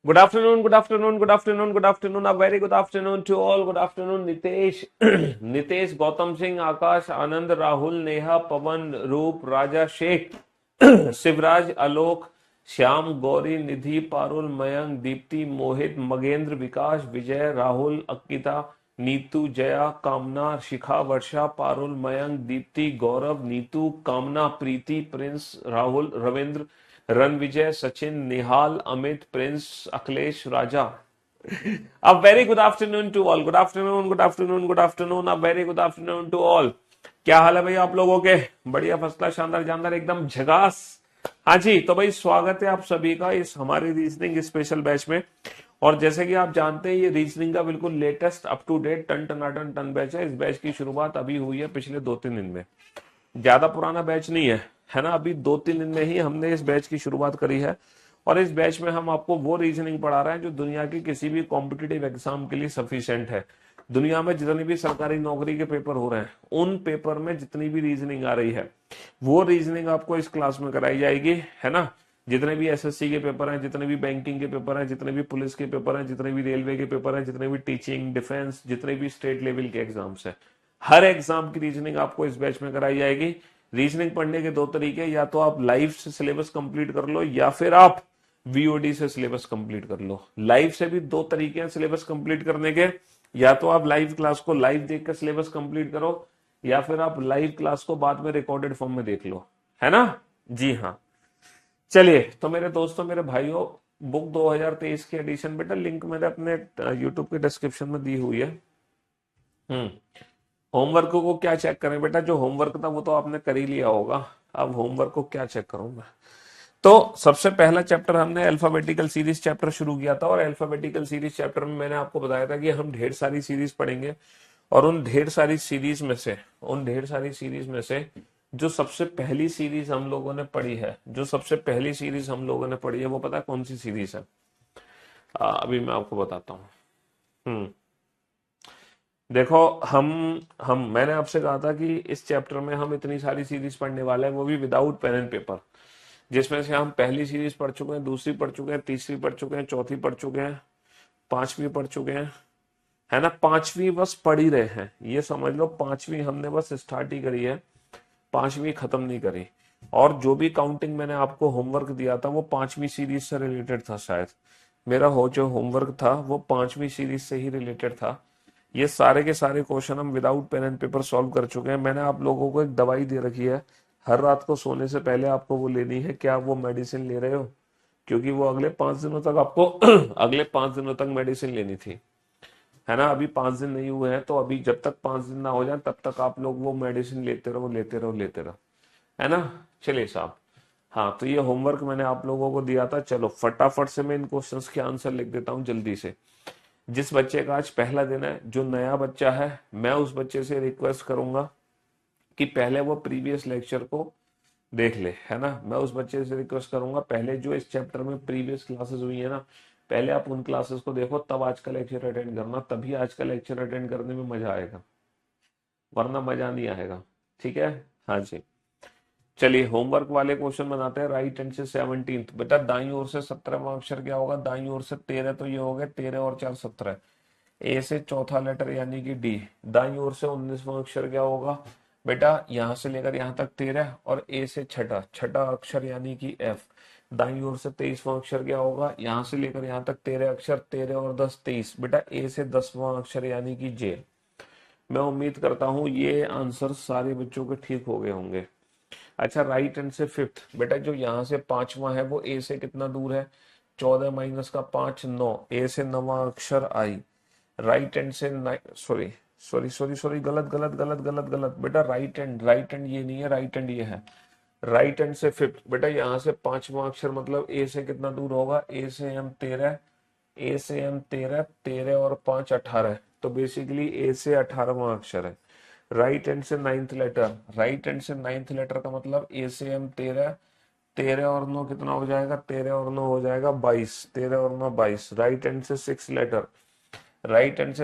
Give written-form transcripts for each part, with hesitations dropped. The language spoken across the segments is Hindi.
Good afternoon, good afternoon, good afternoon, good afternoon. A very good afternoon to all. Good afternoon, Nitesh, Nitesh, Gautam Singh, Akash, Anand, Rahul, Neha, Pawan, Roop, Raja, Sheikh, Shivraj, आलोक, श्याम, गौरी, निधि, पारुल, मयंक, दीप्ति, मोहित, मगेंद्र, विकास, विजय, राहुल, अंकिता, नीतू, जया, कामना, शिखा, वर्षा, Parul, Mayank, Deepti, Gaurav, Neetu, Kamna, Preeti, Prince, Rahul, Ravindra, Ranvijay, Sachin, Nihal, Amit, Prince, Akhilesh, Raja. A very good afternoon to all. Good afternoon, good afternoon, good afternoon. A very good afternoon to all. क्या हाल है भाई आप लोगों के? बढ़िया, फर्स्ट क्लास, शानदार, जानदार, एकदम झकास. हाँ जी, तो भाई स्वागत है आप सभी का इस हमारी रीजनिंग स्पेशल बैच में. और जैसे कि आप जानते हैं, ये रीजनिंग का बिल्कुल लेटेस्ट अप टू डेट टन टनाटन टन बैच है. इस बैच की शुरुआत अभी हुई है पिछले 2-3 दिन में. ज्यादा पुराना बैच नहीं है ना. अभी 2-3 दिन में ही हमने इस बैच की शुरुआत करी है. और इस बैच में हम आपको वो रीजनिंग पढ़ा रहे हैं जो दुनिया की किसी भी कॉम्पिटिटिव एग्जाम के लिए सफिशिएंट है. दुनिया में जितनी भी सरकारी नौकरी के पेपर हो रहे हैं, उन पेपर में जितनी भी रीजनिंग आ रही है, वो रीजनिंग आपको इस क्लास में कराई जाएगी, है ना. जितने भी एसएससी के पेपर हैं, जितने भी बैंकिंग के पेपर हैं, जितने भी पुलिस के पेपर हैं, जितने भी रेलवे के पेपर हैं, जितने भी टीचिंग, डिफेंस, जितने भी स्टेट लेवल के एग्जाम्स हैं, हर एग्जाम की रीजनिंग आपको इस बैच में कराई जाएगी. रीजनिंग पढ़ने के दो तरीके, या तो आप लाइव से सिलेबस कंप्लीट कर लो, या फिर आप वीओडी से सिलेबस कंप्लीट कर लो. लाइव से भी दो तरीके हैं सिलेबस कंप्लीट करने के. या तो आप लाइव क्लास को लाइव देखकर सिलेबस कंप्लीट करो, या फिर आप लाइव क्लास को बाद में रिकॉर्डेड फॉर्म में देख लो, है ना. जी हाँ. चलिए, तो मेरे दोस्तों, मेरे भाइयों, बुक 2023 की एडिशन, बेटा लिंक मैंने अपने यूट्यूब के डिस्क्रिप्शन में दी हुई है. होमवर्क को क्या चेक करें बेटा? जो होमवर्क था वो तो आपने कर ही लिया होगा. अब होमवर्क को क्या चेक करूं मैं? तो सबसे पहला चैप्टर हमने अल्फाबेटिकल सीरीज चैप्टर शुरू किया था. और अल्फाबेटिकल सीरीज चैप्टर में मैंने आपको बताया था कि हम ढेर सारी सीरीज पढ़ेंगे. और उन ढेर सारी सीरीज में से जो सबसे पहली सीरीज हम लोगों ने पढ़ी है, वो पता है कौन सी सीरीज है? अभी मैं आपको बताता हूँ. हम्म देखो, मैंने आपसे कहा था कि इस चैप्टर में हम इतनी सारी सीरीज पढ़ने वाले हैं, वो भी विदाउट पेन एंड पेपर. जिसमें से हम पहली सीरीज पढ़ चुके हैं, दूसरी पढ़ चुके हैं, तीसरी पढ़ चुके हैं, चौथी पढ़ चुके हैं, पांचवी पढ़ चुके हैं, है ना. पांचवी बस पढ़ ही रहे हैं, ये समझ लो. पांचवी हमने बस स्टार्ट ही करी है, पांचवी खत्म नहीं करी. और जो भी काउंटिंग मैंने आपको होमवर्क दिया था, वो पांचवी सीरीज से रिलेटेड था. शायद मेरा जो होमवर्क था वो पांचवी सीरीज से ही रिलेटेड था. ये सारे के सारे क्वेश्चन हम without pen and paper solve कर चुके हैं. मैंने आप लोगों को एक दवाई दे रखी है, हर रात को सोने से पहले आपको वो लेनी है. क्या आप वो मेडिसिन ले रहे हो? क्योंकि वो अगले 5 दिनों तक आपको अगले 5 दिनों तक मेडिसिन लेनी थी, है ना. अभी 5 दिन नहीं हुए हैं, तो अभी जब तक 5 दिन ना हो जाए तब तक आप लोग वो मेडिसिन लेते रहो, लेते रहो, लेते रहो, है ना. चलिए साहब. हाँ, तो ये होमवर्क मैंने आप लोगों को दिया था. चलो फटाफट से मैं इन क्वेश्चंस के आंसर लिख देता हूँ जल्दी से. जिस बच्चे का आज पहला दिन है, जो नया बच्चा है, मैं उस बच्चे से रिक्वेस्ट करूंगा कि पहले वो प्रीवियस लेक्चर को देख ले, है ना. मैं उस बच्चे से रिक्वेस्ट करूंगा, पहले जो इस चैप्टर में प्रीवियस क्लासेस हुई है ना, पहले आप उन क्लासेस को देखो, तब आज का लेक्चर अटेंड करना. तभी आज का लेक्चर अटेंड करने में मजा आएगा, वरना मजा नहीं आएगा. ठीक है. हाँ जी. चलिए, होमवर्क वाले क्वेश्चन बनाते हैं. राइट हैंड से 17, बेटा दाईं ओर से 17वां अक्षर क्या होगा? दाईं ओर से 13, तो ये हो गए 13 और 4 17. ए से चौथा लेटर यानी कि डी. दाईं ओर से 19वां अक्षर क्या होगा? बेटा यहां से लेकर यहां तक 13, और ए से छठा छठा अक्षर यानी कि एफ. दाईं ओर से 23वां अक्षर क्या होगा? यहां से लेकर यहां तक 13 अक्षर, 13 और 10 23. बेटा ए से 10वां अक्षर यानी कि जे. मैं उम्मीद करता हूं ये आंसर सारे बच्चों के ठीक हो गए होंगे. अच्छा, राइट हैंड से फिफ्थ, बेटा जो यहाँ से पांचवा है वो ए से कितना दूर है? 14 माइनस का 5 9. ए से नवा अक्षर आई. राइट हैंड से सॉरी सॉरी सॉरी सॉरी, गलत गलत गलत गलत गलत. बेटा राइट हैंड ये नहीं है, राइट हैंड ये है. राइट हैंड से फिफ्थ, बेटा यहाँ से पांचवा अक्षर मतलब ए से कितना दूर होगा? ए से एम 13. ए से एम 13, 13 और 5 18. तो बेसिकली ए से 18वां अक्षर है. राइट हैंड से नाइन्थ लेटर का मतलब ए से एम 13, 13 और 9 कितना हो जाएगा? 13 और 9 हो जाएगा 22, 13 और 9 22. राइट हैंड से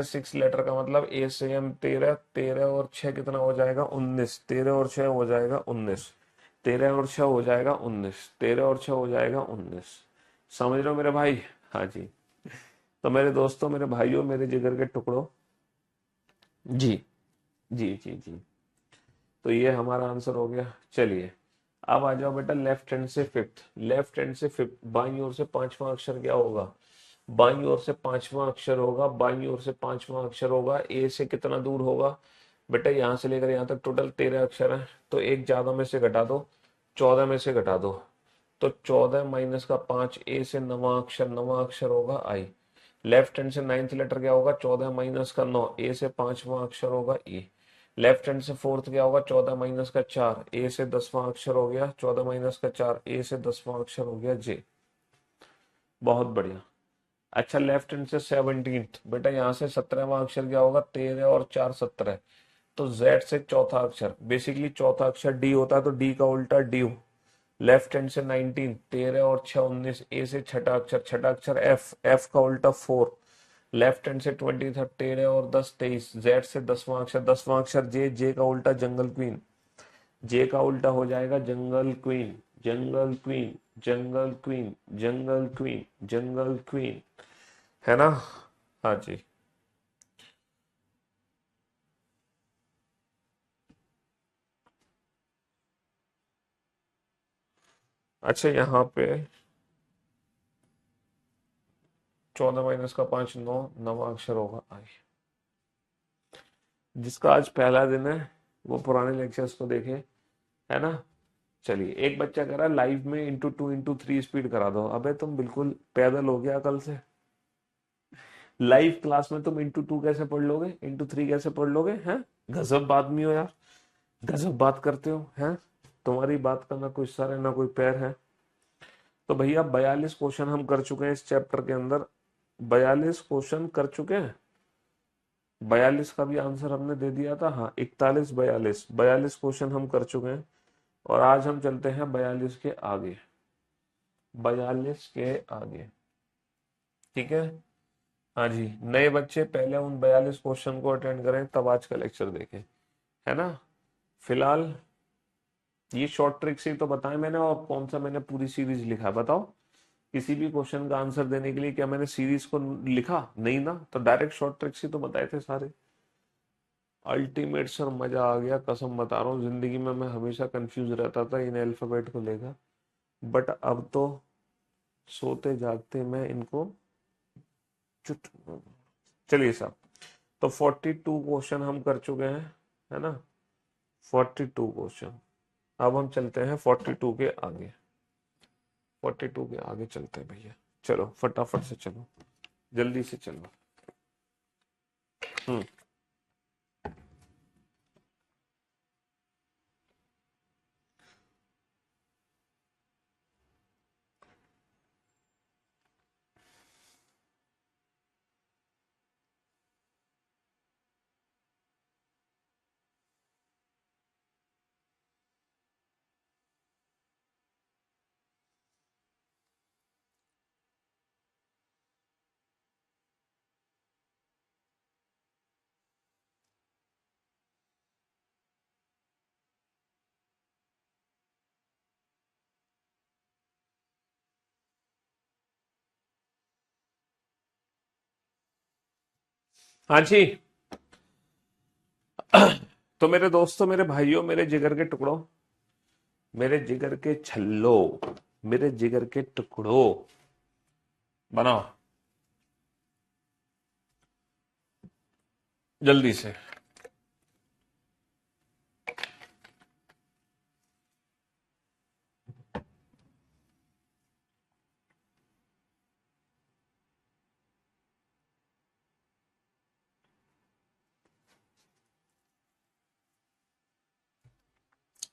सिक्स लेटर का मतलब ए से एम 13, 13 और 6 कितना हो जाएगा? 19, 13 और 6 हो जाएगा 19. 13 और 6 हो जाएगा 19, 13 और 6 हो जाएगा 19। समझ रहे हो मेरे भाई? हाँ जी। तो मेरे दोस्तों, मेरे भाइयों, मेरे जिगर के टुकड़ों, जी जी जी जी, तो ये हमारा आंसर हो गया। चलिए अब आ जाओ बेटा लेफ्ट हैंड से फिफ्थ। लेफ्ट हैंड से फिफ्थ, बाईं ओर से पांचवा अक्षर क्या होगा? बाईं ओर से पांचवा अक्षर होगा, बाईं ओर से पांचवा अक्षर होगा। ए से कितना दूर होगा बेटा? यहां से लेकर यहां तक टोटल 13 अक्षर है, तो एक ज्यादा में से घटा दो, 14 में से घटा दो। तो 14 माइनस का 5, ए से नवा अक्षर, नवा अक्षर होगा आई। लेफ्ट हैंड से नाइन्थ लेटर क्या होगा? 14 माइनस का 9, ए से पांचवा अक्षर होगा ई। लेफ्ट हैंड से फोर्थ क्या होगा? 14 माइनस का 4, ए से 10वां अक्षर हो गया, 14 माइनस का 4, ए से 10वां अक्षर हो गया जे। बहुत बढ़िया। अच्छा लेफ्ट हैंड से 17th बेटा, यहाँ से 17वां अक्षर क्या होगा? 13 और 4 17, तो जेड से चौथा अक्षर, बेसिकली चौथा अक्षर डी होता है, तो डी का उल्टा ड्यू। लेफ्ट हैंड से 19, 13 और 6 19, ए से छठा अक्षर, छठा अक्षर एफ, एफ का उल्टा 4। लेफ्ट हैंड से 20 था, 13 और 10 23, जेड से 10वां अक्षर, 10वां अक्षर जे, जे का उल्टा जंगल क्वीन, जे का उल्टा हो जाएगा जंगल क्वीन, जंगल क्वीन, जंगल क्वीन, जंगल क्वीन, जंगल क्वीन, है ना? हाँ जी। अच्छा यहाँ पे 14 माइनस का 5 9, नवा अक्षर होगा आई। जिसका आज पहला दिन है वो पुराने लेक्चर्स को देखे, है ना? चलिए एक बच्चा कह रहा है लाइव में ×2 × 3 स्पीड करा दो। अबे तुम बिल्कुल पैदल हो गया कल से। लाइव क्लास में तुम ×2 कैसे पढ़ लोगे, ×3 कैसे पढ़ लोगे? हैं? गजब आदमी हो यार, गजब बात करते हो हैं। तुम्हारी बात का ना कोई सर है ना कोई पैर है। तो भैया 42 क्वेश्चन हम कर चुके हैं इस चैप्टर के अंदर, 42 क्वेश्चन कर चुके हैं। 42 का भी आंसर हमने दे दिया था, हाँ 41 42, 42 क्वेश्चन हम कर चुके हैं। और आज हम चलते हैं 42 के आगे, 42 के आगे, ठीक है? हाँ जी, नए बच्चे पहले उन 42 क्वेश्चन को अटेंड करें तब आज का लेक्चर देखें, है ना? फिलहाल ये शॉर्ट ट्रिक्स ही तो बताएं मैंने, और कौन सा मैंने पूरी सीरीज लिखा है बताओ? किसी भी क्वेश्चन का आंसर देने के लिए क्या मैंने सीरीज को लिखा? नहीं ना, तो डायरेक्ट शॉर्ट ट्रिक्स ही तो बताए थे सारे। अल्टीमेट सर, मजा आ गया, कसम बता रहा हूँ। जिंदगी में मैं हमेशा कंफ्यूज रहता था इन अल्फाबेट को लेकर, बट अब तो सोते जागते मैं इनको चुट। चलिए साहब, तो 42 क्वेश्चन हम कर चुके हैं, है ना? 42 क्वेश्चन। अब हम चलते हैं 42 के आगे, 42 के आगे चलते हैं भैया। चलो फटाफट से चलो, जल्दी से चलो। हम्म। हाँ जी। तो मेरे दोस्तों, मेरे भाइयों, मेरे जिगर के टुकड़ों, मेरे जिगर के छल्लो, मेरे जिगर के टुकड़ों, बनाओ जल्दी से।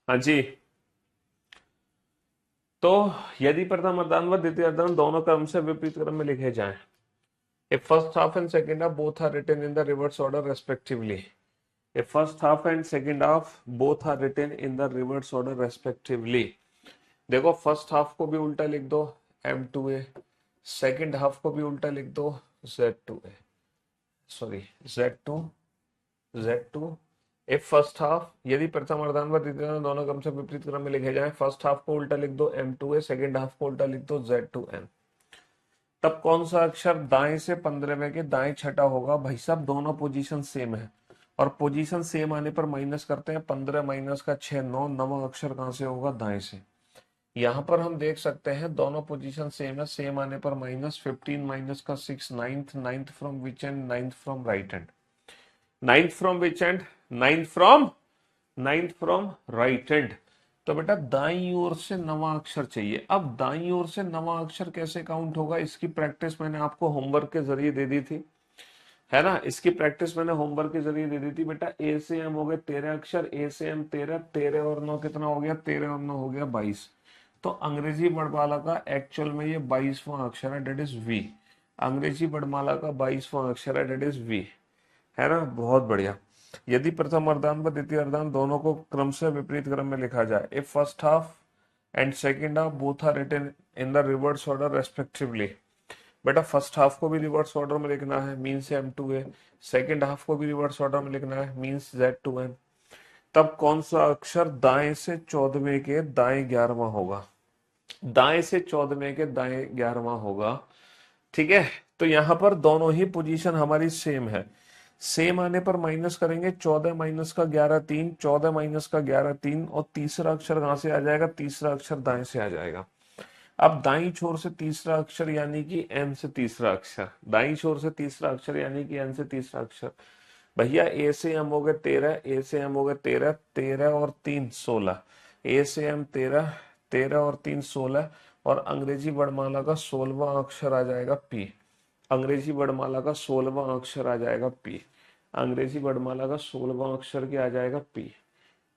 हाँ जी। तो यदि प्रथम अर्धांत व द्वितीय अर्धांत दोनों क्रम से विपरीत क्रम में लिखे जाएं, if first half and second half both are written in the reverse order respectively, if first half and second half both are written in the reverse order respectively। देखो फर्स्ट हाफ को भी उल्टा लिख दो M2A, सेकंड हाफ को भी उल्टा लिख दो Z2A, sorry Z2, Z2, if first half, यदि प्रथम अर्धांत व द्वितीय अर्धांत दोनों क्रम से विपरीत क्रम में लिखे जाएं, फर्स्ट हाफ को उल्टा लिख दो m2a, सेकंड हाफ को उल्टा लिख दो z2n। तब कौन सा अक्षर दाएं से 15वें के दाएं छठा होगा? भाई साहब दोनों पोजीशन सेम है, और पोजीशन सेम आने पर माइनस करते हैं, 15 माइनस का 6 9, नवा अक्षर कहां से होगा? दाएं से। यहां पर हम देख सकते हैं दोनों पोजीशन सेम है, सेम आने पर माइनस, 15 माइनस का 6 ninth, ninth from which and? Ninth from right hand. Ninth from which and? Ninth from right hand. तो बेटा दाईं ओर से नवा अक्षर चाहिए। अब दाईं ओर से नवा अक्षर कैसे काउंट होगा, इसकी प्रैक्टिस मैंने आपको होमवर्क के जरिए दे दी थी, है ना। इसकी प्रैक्टिस मैंने होमवर्क के जरिए दे दी थी बेटा। ए से एम हो गए 13 अक्षर, ए से एम 13, 13 और 9 कितना हो गया? 13 और 9 हो गया 22। तो अंग्रेजी वर्णमाला का एक्चुअल में ये 22वां अक्षर है, डेट इज वी। अंग्रेजी वर्णमाला का 22वां अक्षर है, डेट इज वी, है ना। बहुत बढ़िया। यदि प्रथम अर्धांत व द्वितीय अर्धांत दोनों को क्रम से विपरीत क्रम में लिखा जाए, if first half and second half both are written in the reverse order respectively. बेटा फर्स्ट हाफ को भी रिवर्स ऑर्डर में लिखना है, मीन्स m2a, सेकेंड हाफ को भी रिवर्स ऑर्डर में लिखना है, मीन्स z2n। तब कौन सा अक्षर दाएं से 14वें के दाएं 11वां होगा? दाएं से 14वें के दाएं 11वां होगा, ठीक है। तो यहां पर दोनों ही पोजीशन हमारी सेम है, सेम आने पर माइनस करेंगे, 14 माइनस का 11 3, 14 माइनस का 11 3, और तीसरा अक्षर कहां से आ जाएगा? तीसरा अक्षर दाएं से आ जाएगा। अब दाईं छोर से तीसरा अक्षर यानी कि n से तीसरा अक्षर, दाईं छोर से तीसरा अक्षर यानी कि n से तीसरा अक्षर। भैया ए से एम हो गए 13, ए से एम हो गए 13, 13 और 3 16, ए से एम 13, 13 और 3 16, और अंग्रेजी वर्णमाला का 16वां अक्षर आ जाएगा पी। अंग्रेजी वर्णमाला का 16वां अक्षर आ जाएगा पी। अंग्रेजी वर्णमाला का 16वां अक्षर क्या आ जाएगा? पी,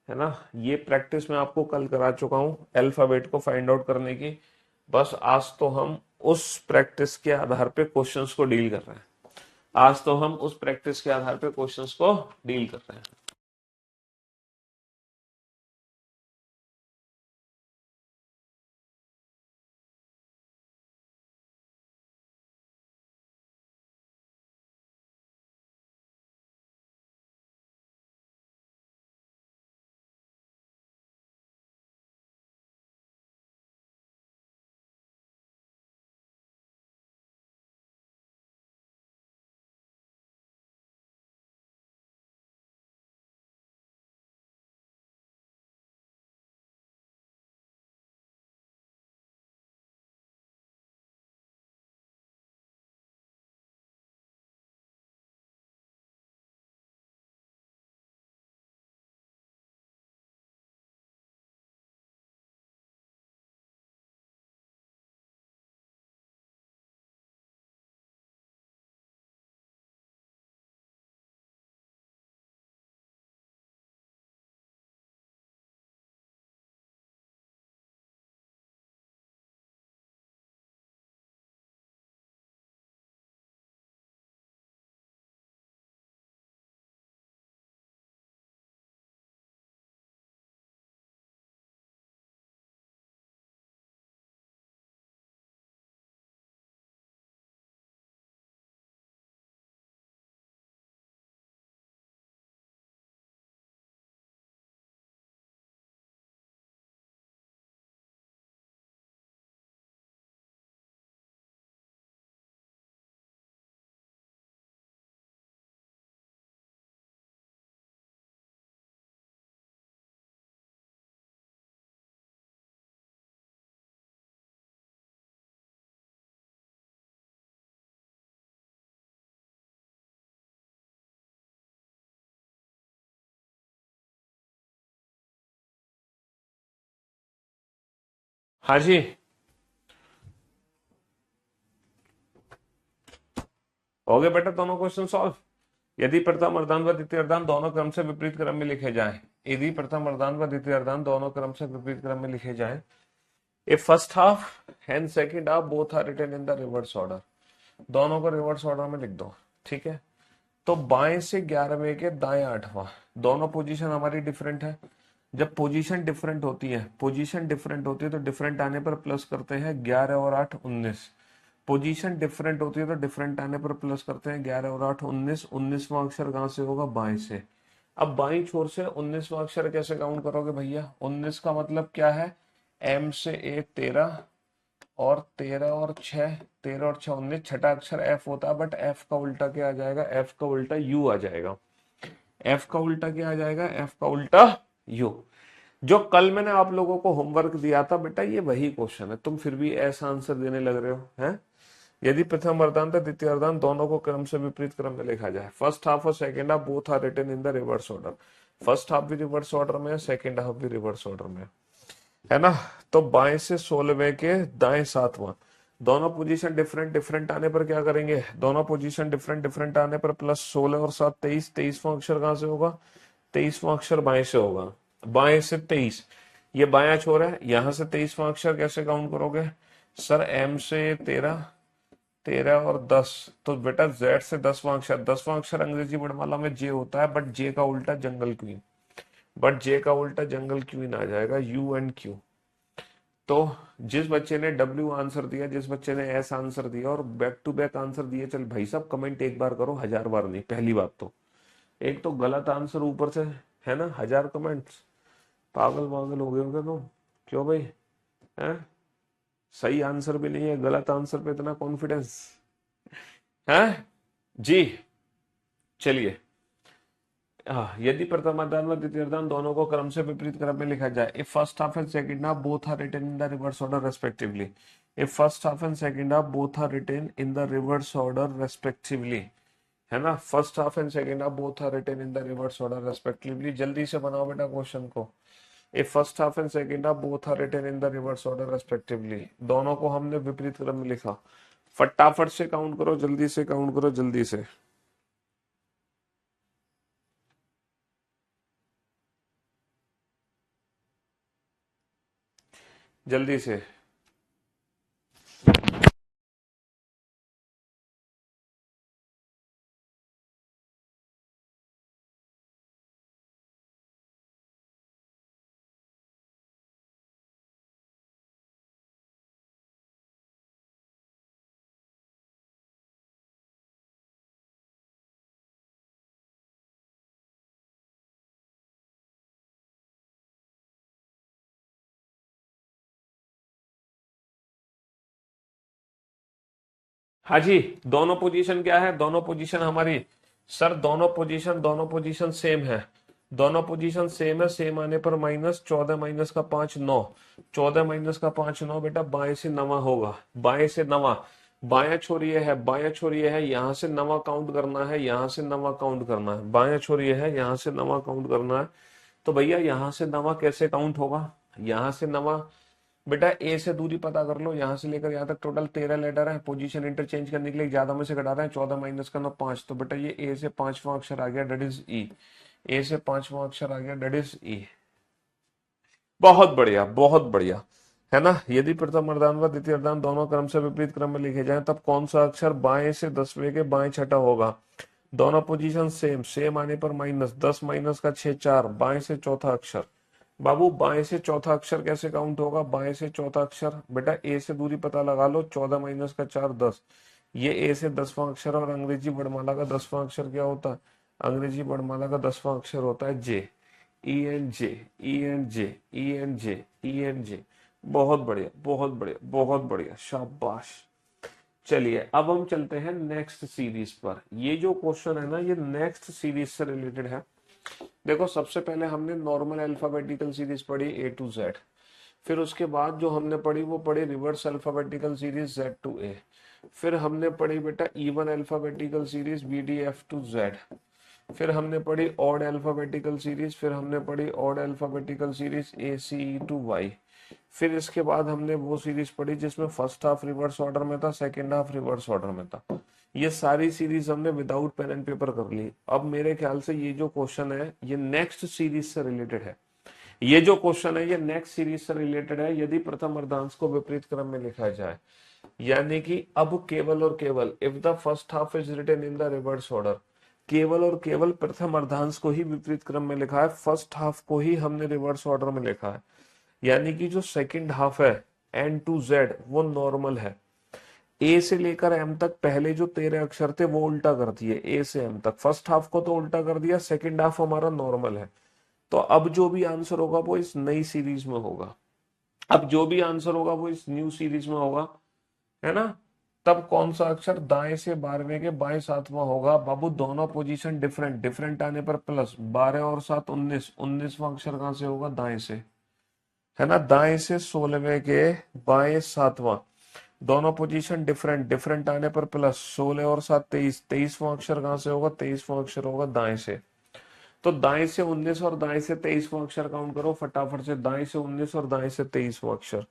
है ना। ये प्रैक्टिस मैं आपको कल करा चुका हूं अल्फाबेट को फाइंड आउट करने की। बस आज तो हम उस प्रैक्टिस के आधार पे क्वेश्चंस को डील कर रहे हैं। आज तो हम उस प्रैक्टिस के आधार पे क्वेश्चंस को डील कर रहे हैं। हाँ जी, हो गए बेटा दोनों क्वेश्चन सॉल्व। यदि प्रथम अर्धांत व द्वितीय अर्धांत दोनों क्रम से विपरीत क्रम में लिखे जाएं, यदि प्रथम अर्धांत व द्वितीय अर्धांत दोनों क्रम से विपरीत क्रम में लिखे जाएं, if first half and second half both are written in the reverse order, दोनों को रिवर्स ऑर्डर में लिख दो, ठीक है। तो बाएं से 11वें के दाएं 8वां, दोनों पोजीशन हमारी डिफरेंट है। जब पोजीशन डिफरेंट होती है, पोजीशन डिफरेंट होती है तो डिफरेंट आने पर प्लस करते हैं, 11 और 8 19। पोजीशन डिफरेंट होती है तो डिफरेंट आने पर प्लस करते हैं, 11 और 8 19, 19वां अक्षर कहां से होगा? बाएं से। अब बाईं छोर से 19वां अक्षर कैसे काउंट करोगे भैया? 19 का मतलब क्या है? एम से ए 13, और 13 और 6, 13 और 6 19, छठा अक्षर एफ होता है, बट एफ का उल्टा क्या आ जाएगा? एफ का उल्टा यू आ जाएगा। एफ का उल्टा क्या आ जाएगा? एफ का उल्टा यू। जो कल मैंने आप लोगों को होमवर्क दिया था बेटा, ये वही क्वेश्चन है, तुम फिर भी ऐसा आंसर देने लग रहे हो हैं? यदि प्रथम अर्धांत और द्वितीय अर्धांत दोनों को क्रम से विपरीत क्रम में लिखा जाए, फर्स्ट हाफ और second half both are written in the reverse order. First half भी रिवर्स ऑर्डर में है, सेकंड हाफ भी रिवर्स ऑर्डर में है ना? तो बाएं से 16वें के दाएं 7वां, दोनों पोजीशन डिफरेंट डिफरेंट आने पर क्या करेंगे? दोनों पोजीशन डिफरेंट डिफरेंट आने पर प्लस 16 और 7 23, 23वां अक्षर कहां से होगा? 23वां अक्षर बाएं से होगा। बाएं से 23, ये बायां छोर है, यहां से 23वां अक्षर कैसे काउंट करोगे? सर एम से 13, 13 और 10, तो बेटा जेड से 10वां अक्षर, 10वां अक्षर अंग्रेजी वर्णमाला में जे होता है, बट जे का उल्टा जंगल क्वीन, बट जे का उल्टा जंगल क्वीन आ जाएगा, यू एंड क्यू। तो जिस बच्चे ने डब्ल्यू आंसर दिया, जिस बच्चे ने एस आंसर दिया और बैक टू बैक आंसर दिए, चल भाई साहब कमेंट एक बार करो, 1000 बार नहीं। पहली बात तो एक तो गलत आंसर ऊपर से है ना, 1000 कमेंट्स, पागल पागल हो गए होगे तुम। क्यों भाई? है सही आंसर भी नहीं है, गलत आंसर पे इतना कॉन्फिडेंस है जी? चलिए, यदि प्रथम अर्धांत व द्वितीय अर्धांत दोनों को क्रम से विपरीत क्रम में लिखा जाए, if first half and second half both are written in the reverse order respectively, if first half and second half both are written in the reverse order respectively, है ना? First half and second half both are written in the reverse order respectively. जल्दी से बनाओ बेटा क्वेश्चन को। If first half and second half both are written in the reverse order respectively, दोनों को हमने विपरीत क्रम में लिखा। फटाफट से काउंट करो, जल्दी से काउंट करो, जल्दी से। जल्दी से। हाँ जी, दोनों पोजीशन क्या है? दोनों पोजीशन हमारी, सर दोनों पोजीशन सेम है। दोनों पोजीशन सेम है, सेम आने पर माइनस 14 माइनस का 5 9, 14 माइनस का 5 9, बेटा बाएं से नवा होगा, बाएं से नवा। बायां छोर ये है, बायां छोर ये है, यहां से नवा काउंट करना है, यहां से नवा काउंट करना है। बायां छोर ये है, यहां से नवा काउंट करना है। तो भैया यहां से नवा कैसे काउंट होगा? यहां से नवा, बेटा ए से दूरी पता कर लो, यहां से लेकर यहां तक टोटल 13 लेटर है। पोजीशन इंटरचेंज करने के लिए ज्यादा में से घटा रहे हैं, 14 माइनस करना 5, तो बेटा ये ए से 5वां अक्षर आ गया, डेट इज ई। ए से 5वां अक्षर आ गया, डेट इज ई। बहुत बढ़िया, बहुत बढ़िया, है ना? यदि प्रथम अर्धांत व द्वितीय अर्धांत दोनों क्रम से विपरीत क्रम में लिखे जाएं, तब कौन सा अक्षर बाएं से 10वें के बाएं छठा होगा? दोनों पोजीशन सेम, सेम आने पर माइनस 10 माइनस का 6 4, बाएं से चौथा अक्षर। बाबू बाएं से चौथा अक्षर कैसे काउंट होगा? बाएं से चौथा अक्षर, बेटा ए से दूरी पता लगा लो, 14 माइनस का 4 10, ये ए से 10वां अक्षर, और अंग्रेजी वर्णमाला का 10वां अक्षर क्या होता है? अंग्रेजी वर्णमाला का 10वां अक्षर होता है J. E N J, E N J, E N J, E N J. बहुत बढ़िया, बहुत बढ़िया, बहुत बढ़िया, शाबाश। चलिए अब हम चलते हैं नेक्स्ट सीरीज पर। ये जो क्वेश्चन है ना, ये नेक्स्ट सीरीज से रिलेटेड है। देखो सबसे पहले हमने नॉर्मल अल्फाबेटिकल सीरीज पढ़ी ए टू जेड, फिर उसके बाद जो हमने पढ़ी वो पढ़ी reverse alphabetical series Z to A, फिर हमने पढ़ी बेटा even alphabetical series B D F to Z, फिर हमने पढ़ी ऑड अल्फाबेटिकल सीरीज, फिर हमने पढ़ी odd alphabetical series A C E to Y, फिर इसके बाद हमने वो सीरीज पढ़ी जिसमें फर्स्ट हाफ रिवर्स ऑर्डर में था, सेकेंड हाफ रिवर्स ऑर्डर में था। ये सारी सीरीज हमने विदाउट पेन एंड पेपर कर ली। अब मेरे ख्याल से ये जो क्वेश्चन है ये नेक्स्ट सीरीज से रिलेटेड है। ये जो क्वेश्चन है ये नेक्स्ट सीरीज से रिलेटेड है, यदि प्रथम अर्धांश को विपरीत क्रम में लिखा जाए। यानी कि अब केवल और केवल if the first half is written in the reverse order, केवल और केवल प्रथम अर्धांश को ही विपरीत क्रम में लिखा है, फर्स्ट हाफ को ही हमने रिवर्स ऑर्डर में लिखा है। यानी कि जो सेकंड हाफ है एन टू जेड वो नॉर्मल है, ए से लेकर एम तक पहले जो 13 अक्षर थे वो उल्टा कर दिए, ए से एम तक फर्स्ट हाफ को तो उल्टा कर दिया, सेकंड हाफ हमारा नॉर्मल है। तो अब जो भी आंसर होगा वो इस नई सीरीज में होगा, अब जो भी आंसर होगा वो इस न्यू सीरीज में होगा, है ना। तब कौन सा अक्षर दाएं से 12वें के बाएं 7वां होगा बाबू, दोनों पोजीशन डिफरेंट, डिफरेंट आने पर प्लस 12 और 7 19, 19वां अक्षर कहां से होगा, दाएं से, है ना, दाएं से 16वें के बाएं 7वां, दोनों पोजीशन डिफरेंट, डिफरेंट आने पर प्लस 16 और 7 23, 23वां अक्षर कहां से होगा, 23वां अक्षर होगा दाएं से। तो दाएं से 19 और दाएं से 23वां अक्षर काउंट करो फटाफट से, दाएं से 19 और दाएं से 23वां अक्षर।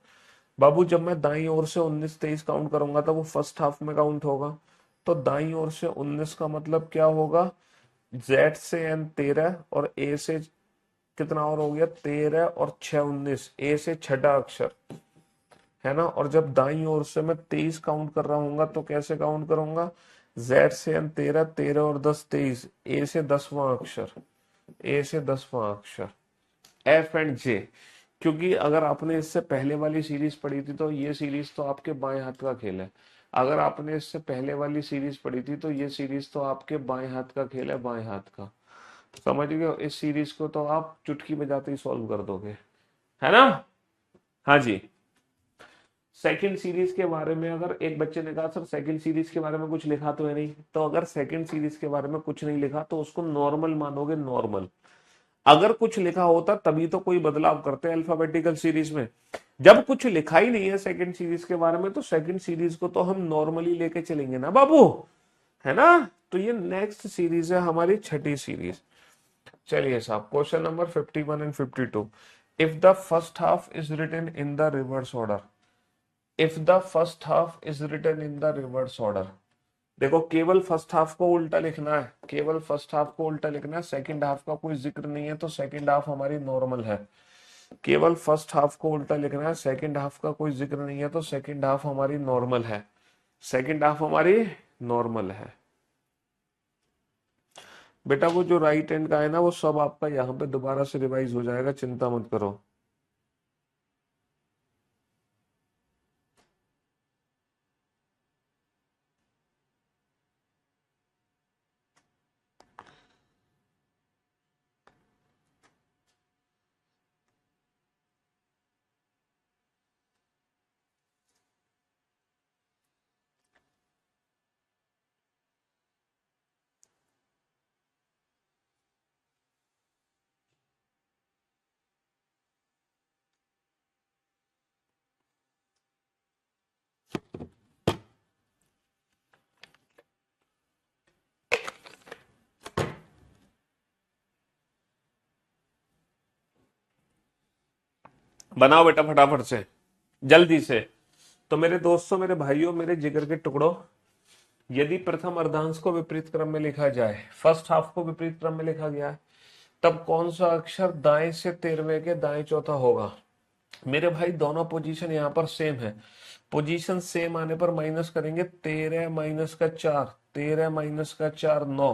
बाबू जब मैं दाईं ओर से 19 23 काउंट करूंगा तो वो फर्स्ट हाफ में काउंट होगा। तो दाईं ओर से 19 का मतलब क्या होगा, जेड से एन 13 और ए से कितना और हो गया 13 और 6 19, ए से छठा अक्षर, है ना। और जब दाईं ओर से मैं 23 काउंट कर रहा हूँ तो कैसे काउंट करूंगा, जेड से एन 13, 13 और 10 23, ए से 10वां अक्षर, ए से 10वां अक्षर, एफ एंड जे। क्योंकि अगर आपने इससे पहले वाली सीरीज पढ़ी थी तो ये सीरीज तो आपके बाएं हाथ का खेल है, अगर आपने इससे पहले वाली सीरीज पढ़ी थी तो ये सीरीज तो आपके बाएं हाथ का खेल है, बाएं हाथ का। समझ गए, इस सीरीज को तो आप चुटकी बजाते ही सॉल्व कर दोगे, है ना। हाँ जी। सेकंड सीरीज के बारे में अगर एक बच्चे ने कहा सर सेकंड सीरीज के बारे में कुछ लिखा तो है नहीं, तो अगर सेकंड सीरीज के बारे में कुछ नहीं लिखा तो उसको नॉर्मल मानोगे, नॉर्मल। अगर कुछ लिखा होता तभी तो कोई बदलाव करते हैं अल्फाबेटिकल सीरीज में, जब कुछ लिखा ही नहीं है सेकंड सीरीज के बारे में तो सेकंड सीरीज को तो हम नॉर्मली लेके चलेंगे ना बाबू, है ना। तो ये नेक्स्ट सीरीज है हमारी छठी सीरीज। चलिए साहब, question number 51 and 52, if the first half is written in the reverse order, if the first half is written in the reverse order. देखो केवल फर्स्ट हाफ को उल्टा लिखना है, केवल फर्स्ट हाफ को उल्टा लिखना है, सेकंड हाफ का कोई जिक्र नहीं है तो सेकंड हाफ हमारी नॉर्मल है। केवल फर्स्ट हाफ को उल्टा लिखना है, सेकंड हाफ का कोई जिक्र नहीं है तो सेकंड हाफ हमारी नॉर्मल है, सेकंड हाफ हमारी नॉर्मल है। बेटा वो जो राइट हैंड का है ना वो सब आपका यहाँ पे दोबारा से रिवाइज हो जाएगा, चिंता मत करो। बनाओ बेटा फटाफट से, जल्दी से। तो मेरे दोस्तों, मेरे भाइयों, मेरे जिगर के टुकड़ों, यदि प्रथम अर्धांश को विपरीत क्रम में लिखा जाए, फर्स्ट हाफ को विपरीत क्रम में लिखा गया है, तब कौन सा अक्षर दाएं से 13वें के दाएं चौथा होगा। मेरे भाई दोनों पोजीशन यहाँ पर सेम है, पोजीशन सेम आने पर माइनस करेंगे, 13 माइनस का 4, 13 माइनस का 4 9,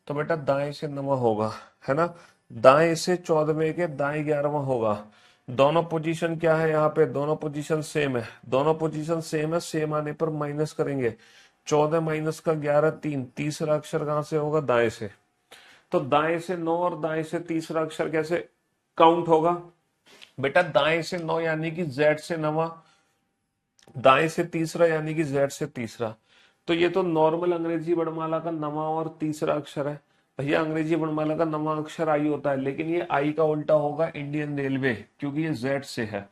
तो बेटा दाएं से 9 होगा, है ना। दाएं से 14वें के दाएं 11वां होगा। दोनों पोजीशन क्या है यहाँ पे, दोनों पोजीशन सेम है, दोनों पोजीशन सेम है, सेम आने पर माइनस करेंगे, 14 माइनस का 11 3, तीसरा अक्षर कहां से होगा, दाएं से। तो दाएं से 9 और दाएं से तीसरा अक्षर कैसे काउंट होगा, बेटा दाएं से 9 यानी कि जेड से 9, दाएं से तीसरा यानी कि जेड से तीसरा। तो ये तो नॉर्मल अंग्रेजी वर्णमाला का 9वां और तीसरा अक्षर है। भैया अंग्रेजी वर्णमाला का 9वां अक्षर आई होता है, लेकिन ये आई का उल्टा होगा इंडियन रेलवे, क्योंकि ये जेड से है।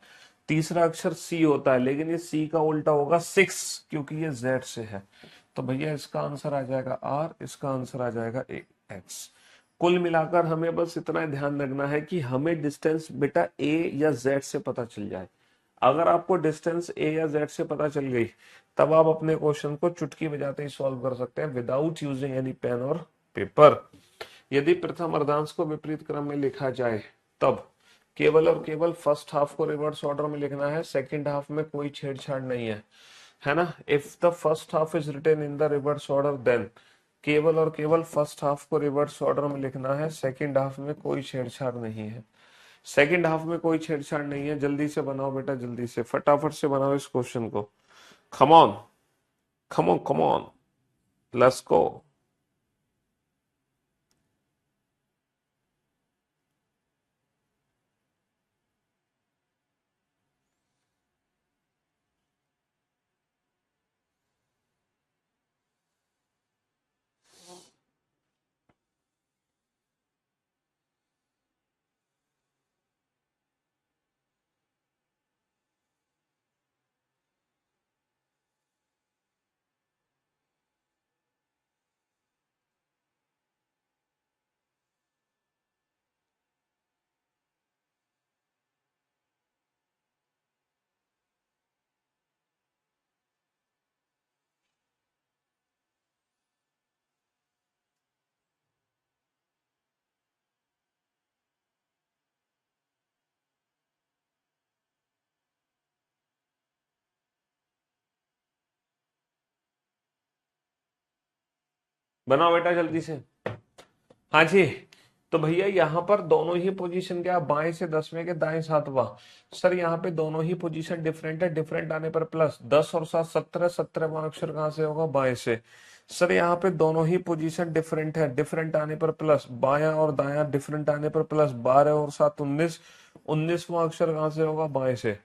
तीसरा अक्षर सी होता है, लेकिन ये सी का उल्टा होगा 6, क्योंकि ये जेड से है। तो भैया इसका आंसर आ जाएगा आर, इसका आंसर आ जाएगा एक्स। कुल मिलाकर हमें बस इतना ध्यान रखना है कि हमें डिस्टेंस बेटा ए या जेड से पता चल जाए। अगर आपको डिस्टेंस ए या जेड से पता चल गई तब आप अपने क्वेश्चन को चुटकी बजाते ही सॉल्व कर सकते हैं विदाउट यूजिंग एनी पेन और पेपर। यदि प्रथम अर्धांश को विपरीत क्रम में लिखा जाए तब केवल और केवल फर्स्ट हाफ को रिवर्स ऑर्डर में लिखना है, सेकंड हाफ में कोई छेड़छाड़ नहीं है ना। If the first half is written in the reverse order then केवल और केवल फर्स्ट हाफ को रिवर्स ऑर्डर में लिखना है, सेकंड हाफ में कोई छेड़छाड़ नहीं है, सेकंड हाफ में कोई छेड़छाड़ नहीं है। जल्दी से बनाओ बेटा, जल्दी से फटाफट से बनाओ इस क्वेश्चन को, come on. come on, let's go. बनाओ बेटा जल्दी से। हाँ जी। तो भैया यहाँ पर दोनों ही पोजीशन क्या, बाएं से 10वें के दाएं 7वां। सर यहाँ पे दोनों ही पोजीशन डिफरेंट है, डिफरेंट आने पर प्लस 10 और 7 17, 17वां अक्षर कहाँ से होगा, बाएं से। सर यहाँ पे दोनों ही पोजीशन डिफरेंट है, डिफरेंट आने पर प्लस, बायां और दायां डिफरेंट आने पर प्लस, 12 और 7 19, 19वां अक्षर कहाँ से होगा, बाएं से।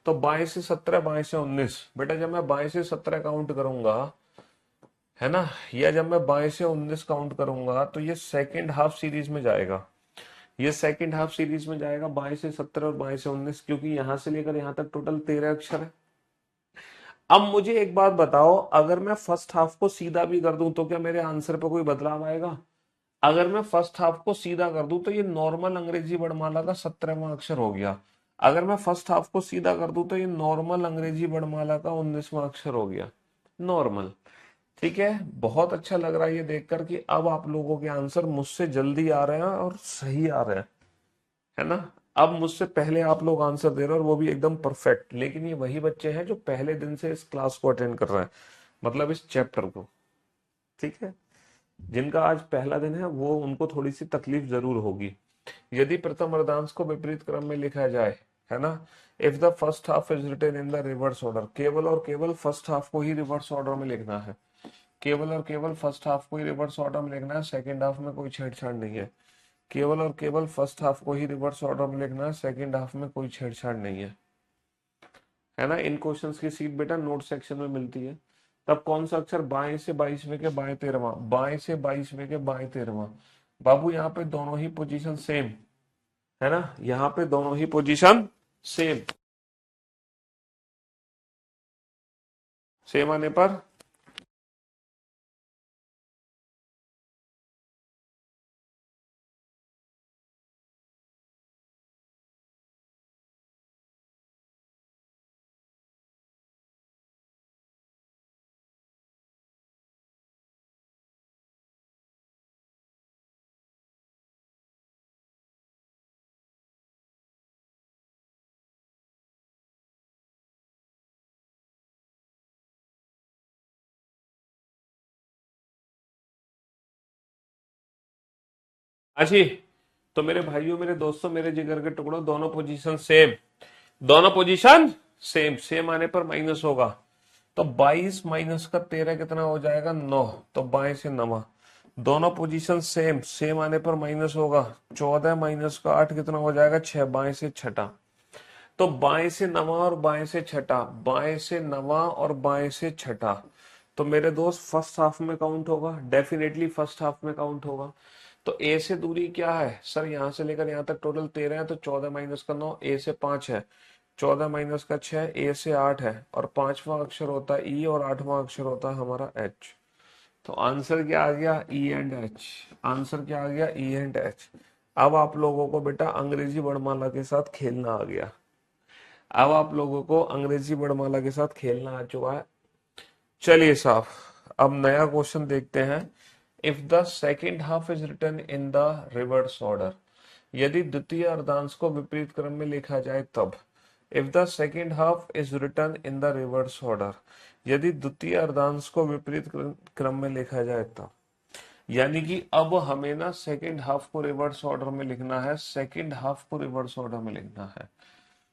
तो बाएं से 17, बाएं से 19। बेटा जब मैं बाएं से 17 काउंट करूंगा, है ना, या जब मैं बाएं से 19 काउंट करूंगा, तो ये सेकंड हाफ सीरीज में जाएगा। ये सेकंड हाफ सीरीज में जाएगा, बाएं से 17 और बाएं से 19, क्योंकि यहां से लेकर यहां तक टोटल 13 अक्षर है। अब मुझे एक बात बताओ, अगर मैं फर्स्ट हाफ को सीधा भी कर दूं तो क्या मेरे आंसर पे कोई बदलाव आएगा? अगर मैं फर्स्ट हाफ को सीधा कर दूं तो ये नॉर्मल अंग्रेजी वर्णमाला का 17वां अक्षर हो गया। अगर मैं फर्स्ट हाफ को सीधा कर दूं तो ये नॉर्मल अंग्रेजी वर्णमाला का 19वां अक्षर हो गया, नॉर्मल। ठीक है, बहुत अच्छा लग रहा है ये देखकर कि अब आप लोगों के आंसर मुझसे जल्दी आ रहे हैं और सही आ रहे हैं, है ना। अब मुझसे पहले आप लोग आंसर दे रहे हो और वो भी एकदम परफेक्ट। लेकिन ये वही बच्चे हैं जो पहले दिन से इस क्लास को अटेंड कर रहे हैं, मतलब इस चैप्टर को। ठीक है, जिनका आज पहला दिन है वो, उनको थोड़ी सी तकलीफ जरूर होगी। यदि प्रथम अर्धांश को विपरीत क्रम में लिखा जाए, है ना, if the first half is written in the reverse order, केवल और केवल फर्स्ट हाफ को ही रिवर्स ऑर्डर में लिखना है। केवल और केवल फर्स्ट हाफ को ही रिवर्स ऑर्डर में लिखना है, सेकंड हाफ में कोई छेड़छाड़ नहीं है। केवल और केवल फर्स्ट हाफ को ही रिवर्स ऑर्डर में लिखना है, सेकंड हाफ में कोई छेड़छाड़ नहीं है ना। इन क्वेश्चंस की सीट बेटा नोट सेक्शन में मिलती है। तब कौन सा अक्षर बाएं से 22वें के बाएं 13वां, बाएं से 22वें के बाएं 13वां। बाबू यहाँ पे दोनों ही पोजीशन सेम, है ना, यहाँ पे दोनों ही पोजीशन सेम। सेम आने पर अच्छी। तो मेरे भाइयों, मेरे दोस्तों, मेरे जिगर के टुकड़ों, दोनों पोजीशन सेम, दोनों पोजीशन सेम। सेम आने पर माइनस होगा, तो 22 माइनस का 13 कितना हो जाएगा, 9। तो बाएं से 9, दोनों पोजीशन सेम, सेम आने पर माइनस होगा। 14 माइनस का 8 कितना हो जाएगा, 6। बाएं से छठा, तो बाएं से 9 और बाएं से छठा, बाएं से 9 और बाएं से छठा। तो मेरे दोस्त फर्स्ट हाफ में काउंट होगा, डेफिनेटली फर्स्ट हाफ में काउंट होगा। तो ए से दूरी क्या है सर, यहां से लेकर यहां तक टोटल 13 है, तो 14 माइनस का 9, ए से 5 है। 14 माइनस का 6, ए से 8 है, और पांचवा अक्षर होता है ई, और आठवां अक्षर होता है हमारा एच। तो आंसर क्या आ गया, ई एंड एच। आंसर क्या आ गया, ई एंड एच। अब आप लोगों को बेटा अंग्रेजी वर्णमाला के साथ खेलना आ गया। अब आप लोगों को अंग्रेजी वर्णमाला के साथ खेलना आ चुका है। चलिए साहब, अब नया क्वेश्चन देखते हैं। If the second half is written in the reverse order, यदि द्वितीय अर्धांश को विपरीत क्रम में लिखा जाए तब। If the second half is written in the reverse order, यदि द्वितीय अर्धांश को विपरीत क्रम में लिखा जाए तब। यानी कि अब हमें ना सेकेंड हाफ को रिवर्स ऑर्डर में लिखना है, सेकेंड हाफ को रिवर्स ऑर्डर में लिखना है।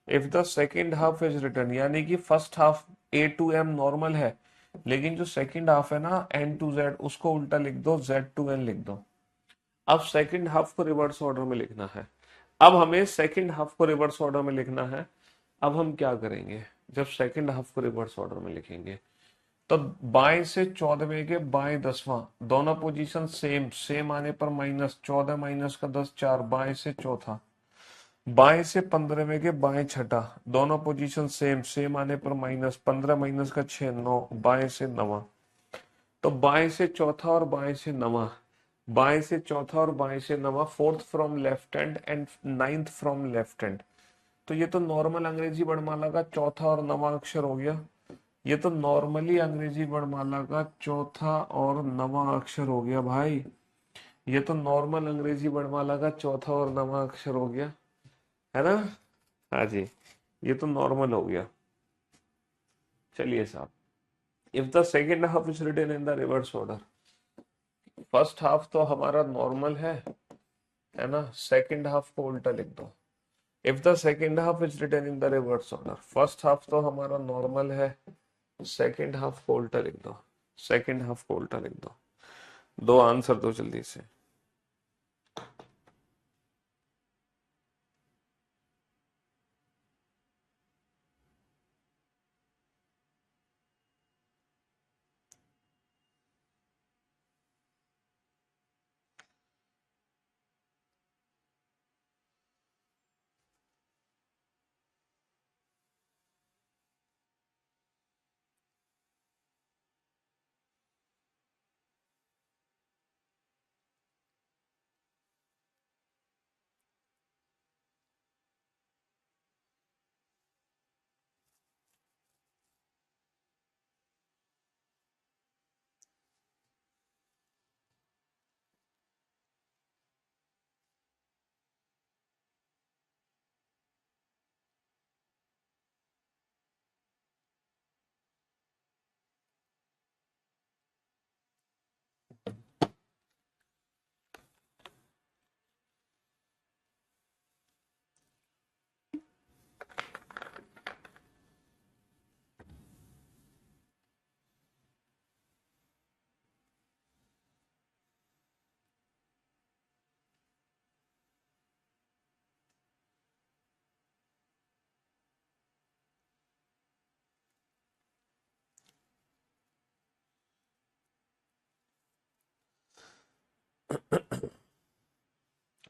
If the second half is written, यानी कि first half A to M normal है, लेकिन जो सेकंड हाफ है ना एन टू जेड, उसको उल्टा लिख दो, जेड टू एन लिख दो। अब सेकंड हाफ को रिवर्स ऑर्डर में लिखना है। अब हमें सेकंड हाफ को रिवर्स ऑर्डर में लिखना है। अब हम क्या करेंगे, जब सेकंड हाफ को रिवर्स ऑर्डर में लिखेंगे तो बाएं से 14वें के बाएं 10वां, दोनों पोजीशन सेम, सेम आने पर माइनस 14 माइनस का 10 4, बाएं से चौथा। बाएं से 15वें के बाएं छठा, दोनों पोजीशन सेम, सेम आने पर माइनस 15 माइनस का 6 9, बाएं से नवा। तो बाएं से चौथा और बाएं से नवा, बाएं से चौथा और बाएं से नवा, fourth from left hand and ninth from left hand. तो ये तो नॉर्मल अंग्रेजी वर्णमाला का चौथा और नवा अक्षर हो गया। ये तो नॉर्मली अंग्रेजी वर्णमाला का चौथा और नवा अक्षर हो गया भाई। ये तो नॉर्मल अंग्रेजी वर्णमाला का चौथा और नवा अक्षर हो गया, है ना। हाँ जी, ये तो नॉर्मल हो गया। चलिए साहब, if the second half is written in the reverse order, first half तो हमारा नॉर्मल है ना, सेकेंड हाफ को उल्टा लिख दो। If the second half is written in the reverse order, first half तो हमारा नॉर्मल है, सेकेंड हाफ को उल्टा लिख दो, सेकेंड हाफ को उल्टा लिख दो। दो आंसर दो जल्दी से।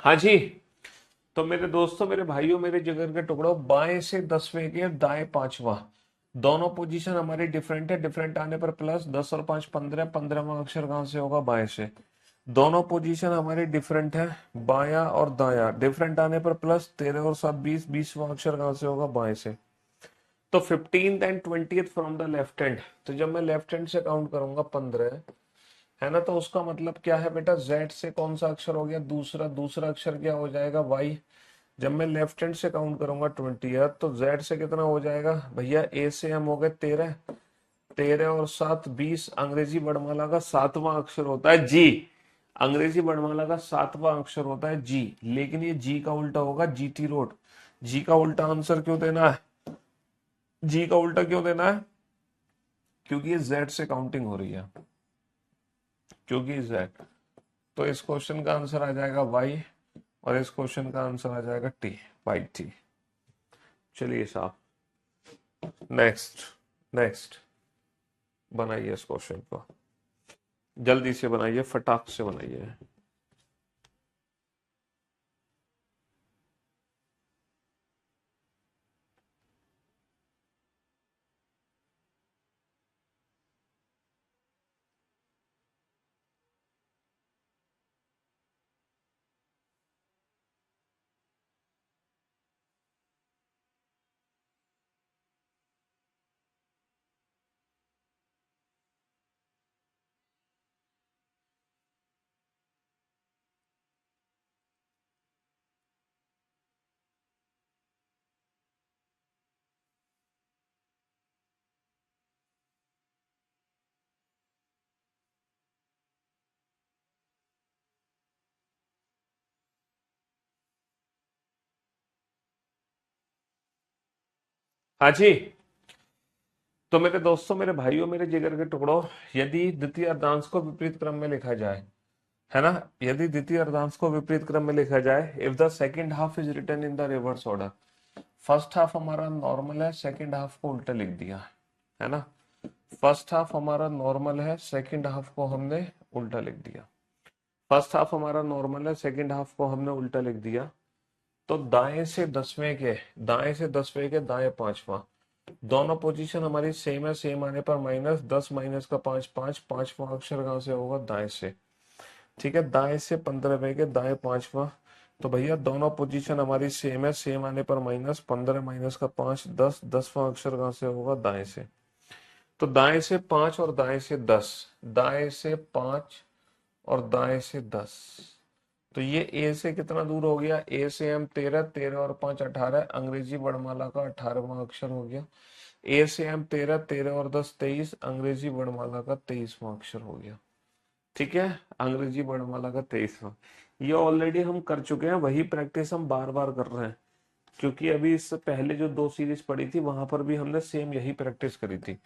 हाँ जी, तो मेरे दोस्तों, मेरे भाइयों, मेरे जिगर के टुकड़ों, बाएं से 10वें के दाएं पांचवा, दोनों पोजीशन हमारी डिफरेंट है। डिफरेंट आने पर प्लस, 10 और 5 15, 15वां अक्षर कहां से होगा, बाएं से। दोनों पोजीशन हमारी डिफरेंट है, बायां और दायां, डिफरेंट आने पर प्लस, 13 और 7 20, 20वां अक्षर कहां से होगा, बाएं से। तो 15th and 20th from the left hand, तो जब मैं लेफ्ट हैंड से काउंट करूंगा 15, है ना, तो उसका मतलब क्या है बेटा, जेड से कौन सा अक्षर हो गया, दूसरा, दूसरा अक्षर क्या हो जाएगा, वाई। जब मैं लेफ्ट हैंड से काउंट करूंगा 20, तो जेड से कितना हो जाएगा भैया, ए से हम हो गए 13, 13 और 7 20, अंग्रेजी वर्णमाला का सातवां अक्षर होता है जी। अंग्रेजी वर्णमाला का सातवां अक्षर होता है जी, लेकिन ये जी का उल्टा होगा, जीटी रोड। जी का उल्टा आंसर क्यों देना है, जी का उल्टा क्यों देना है, क्योंकि ये जेड से काउंटिंग हो रही है, क्योंकि जेड। तो इस क्वेश्चन का आंसर आ जाएगा वाई, और इस क्वेश्चन का आंसर आ जाएगा टी, वाई टी। चलिए साहब, नेक्स्ट, नेक्स्ट बनाइए इस क्वेश्चन को, जल्दी से बनाइए, फटाक से बनाइए। हाँ जी, तो मेरे दोस्तों, मेरे भाइयों, मेरे जिगर के टुकड़ों, यदि द्वितीय अर्धांश को विपरीत क्रम में लिखा जाए, है ना, यदि द्वितीय अर्धांश को विपरीत क्रम में लिखा जाए, if the second half is written in the reverse order, first half हमारा नॉर्मल है, सेकंड हाफ को उल्टा लिख दिया, है ना, फर्स्ट हाफ हमारा नॉर्मल है, सेकंड हाफ को हमने उल्टा लिख दिया, फर्स्ट हाफ हमारा नॉर्मल है, सेकंड हाफ को हमने उल्टा लिख दिया, तो दाएं से दसवें के दाएं पांचवा, दोनों पोजीशन हमारी सेम है, सेम आने पर माइनस 10 माइनस का 5 5, पांचवा अक्षर कहां से होगा, दाएं से, ठीक है, दाएं से 15वें के दाएं पांचवा, तो भैया दोनों पोजीशन हमारी सेम है, सेम आने पर माइनस 15 माइनस का 5 10, 10वां अक्षर कहां से होगा, दाएं से, तो दाएं से 5 और दाएं से 10, दाएं से 5 और दाएं से 10, तो ये ए से कितना दूर हो गया, ए से एम 13, 13 और 5 18, अंग्रेजी वर्णमाला का 18वां अक्षर हो गया, ए से एम 13, 13 और 10 23, अंग्रेजी वर्णमाला का 23वां अक्षर हो गया, ठीक है, अंग्रेजी वर्णमाला का 23वां। ये ऑलरेडी हम कर चुके हैं, वही प्रैक्टिस हम बार बार कर रहे हैं, क्योंकि अभी इससे पहले जो 2 सीरीज पढ़ी थी वहां पर भी हमने सेम यही प्रैक्टिस करी थी।